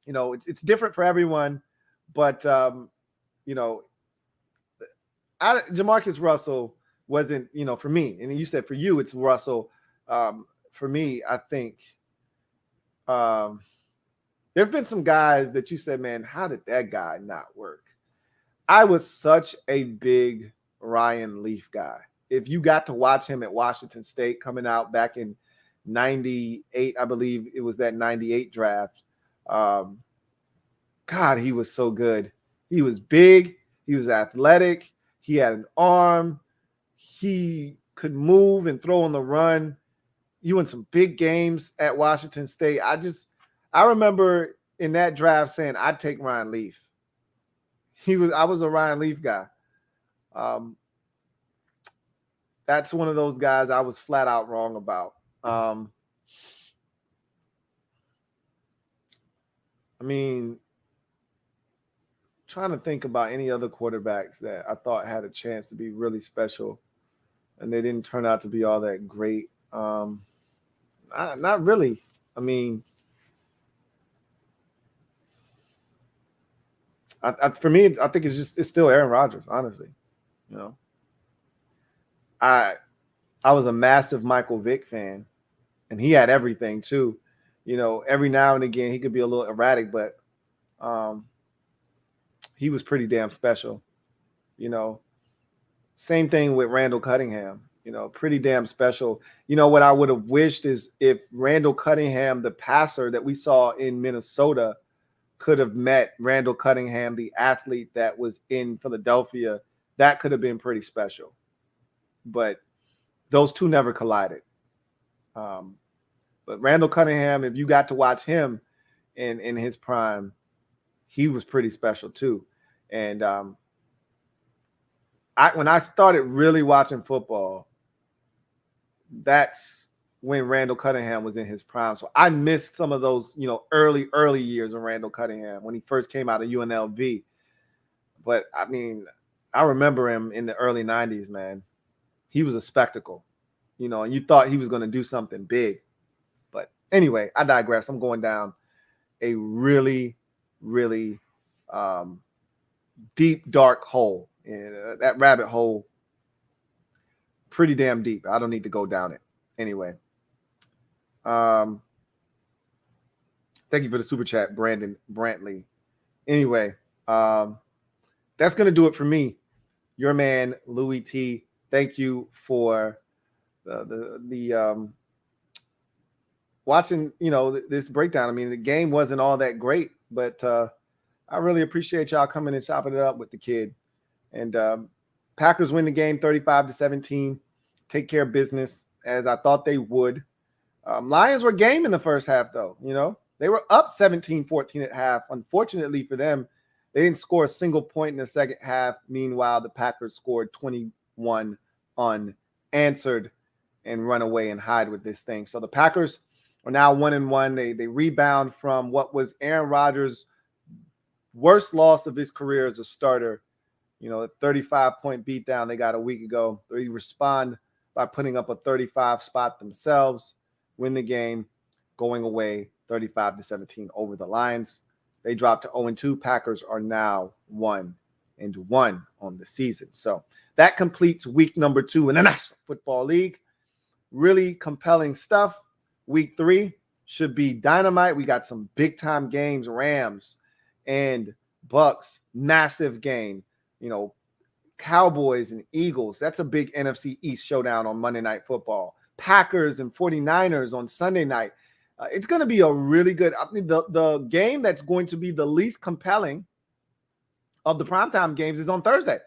you know, it's different for everyone. But, you know, Jamarcus Russell wasn't, you know, for me, and you said for you, it's Russell. For me, I think there have been some guys that you said, man, how did that guy not work? I was such a big Ryan Leaf guy. If you got to watch him at Washington State coming out back in 98, I believe it was that 98 draft. God, he was so good. He was big. He was athletic. He had an arm. He could move and throw on the run. You won some big games at Washington State. I remember in that draft saying I'd take Ryan Leaf. I was a Ryan Leaf guy. That's one of those guys I was flat out wrong about. I mean, trying to think about any other quarterbacks that I thought had a chance to be really special, and they didn't turn out to be all that great. Not really. I mean, for me, I think it's still Aaron Rodgers, honestly. You know, I was a massive Michael Vick fan, and he had everything too. You know, every now and again he could be a little erratic, but he was pretty damn special. You know, same thing with Randall Cunningham. You know, pretty damn special. You know, what I would have wished is if Randall Cunningham, the passer that we saw in Minnesota, could have met Randall Cunningham, the athlete that was in Philadelphia, that could have been pretty special. But those two never collided. But Randall Cunningham, if you got to watch him in his prime, he was pretty special too. And when I started really watching football, that's when Randall Cunningham was in his prime. So I missed some of those, you know, early years of Randall Cunningham when he first came out of UNLV. But I mean, I remember him in the early 90s, man. He was a spectacle, you know, and you thought he was going to do something big. But anyway, I digress. I'm going down a really, really deep, dark hole. And that rabbit hole, pretty damn deep. I don't need to go down it. Anyway. Thank you for the super chat, Brandon Brantley. Anyway, that's going to do it for me. Your man, Louie T. Thank you for the watching, this breakdown. I mean, the game wasn't all that great, but I really appreciate y'all coming and chopping it up with the kid. And Packers win the game 35-17. Take care of business as I thought they would. Lions were game in the first half, though. They were up 17-14 at half. Unfortunately for them, they didn't score a single point in the second half. Meanwhile, the Packers scored 21 unanswered and run away and hide with this thing. So the Packers are now 1-1. They rebound from what was Aaron Rodgers' worst loss of his career as a starter. A 35-point beatdown they got a week ago. They respond by putting up a 35 spot themselves, win the game, going away 35-17 over the Lions. They dropped to 0-2. Packers are now 1-1 on the season. So that completes week number 2 in the National Football League. Really compelling stuff. Week 3 should be dynamite. We got some big-time games, Rams and Bucks, massive game. Cowboys and Eagles. That's a big NFC East showdown on Monday Night Football. Packers and 49ers on Sunday night. It's going to be a really good, the game that's going to be the least compelling of the primetime games is on Thursday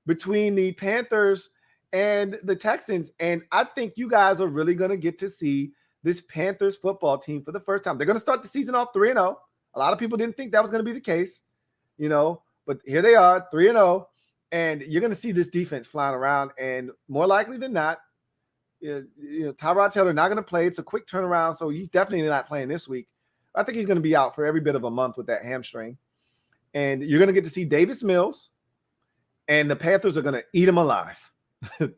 between the Panthers and the Texans. And I think you guys are really going to get to see this Panthers football team for the first time. They're going to start the season off 3-0. A lot of people didn't think that was going to be the case, but here they are, 3-0. And you're going to see this defense flying around. And more likely than not, Tyrod Taylor not going to play. It's a quick turnaround, so he's definitely not playing this week. I think he's going to be out for every bit of a month with that hamstring. And you're going to get to see Davis Mills, and the Panthers are going to eat him alive.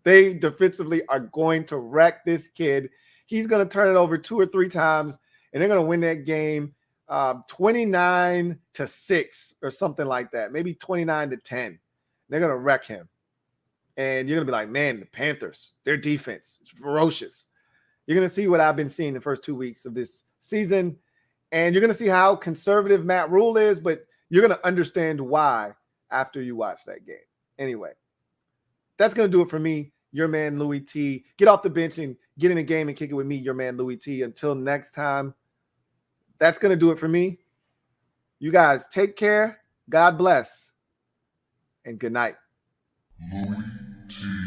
They defensively are going to wreck this kid. He's going to turn it over 2 or 3 times, and they're going to win that game 29-6 or something like that, maybe 29-10. They're going to wreck him. And you're going to be like, man, the Panthers, their defense is ferocious. You're going to see what I've been seeing the first 2 weeks of this season. And you're going to see how conservative Matt Rule is, but you're going to understand why after you watch that game. Anyway, that's going to do it for me, your man, Louie T. Get off the bench and get in the game and kick it with me, your man, Louie T. Until next time, that's going to do it for me. You guys take care. God bless. And good night. Louie T.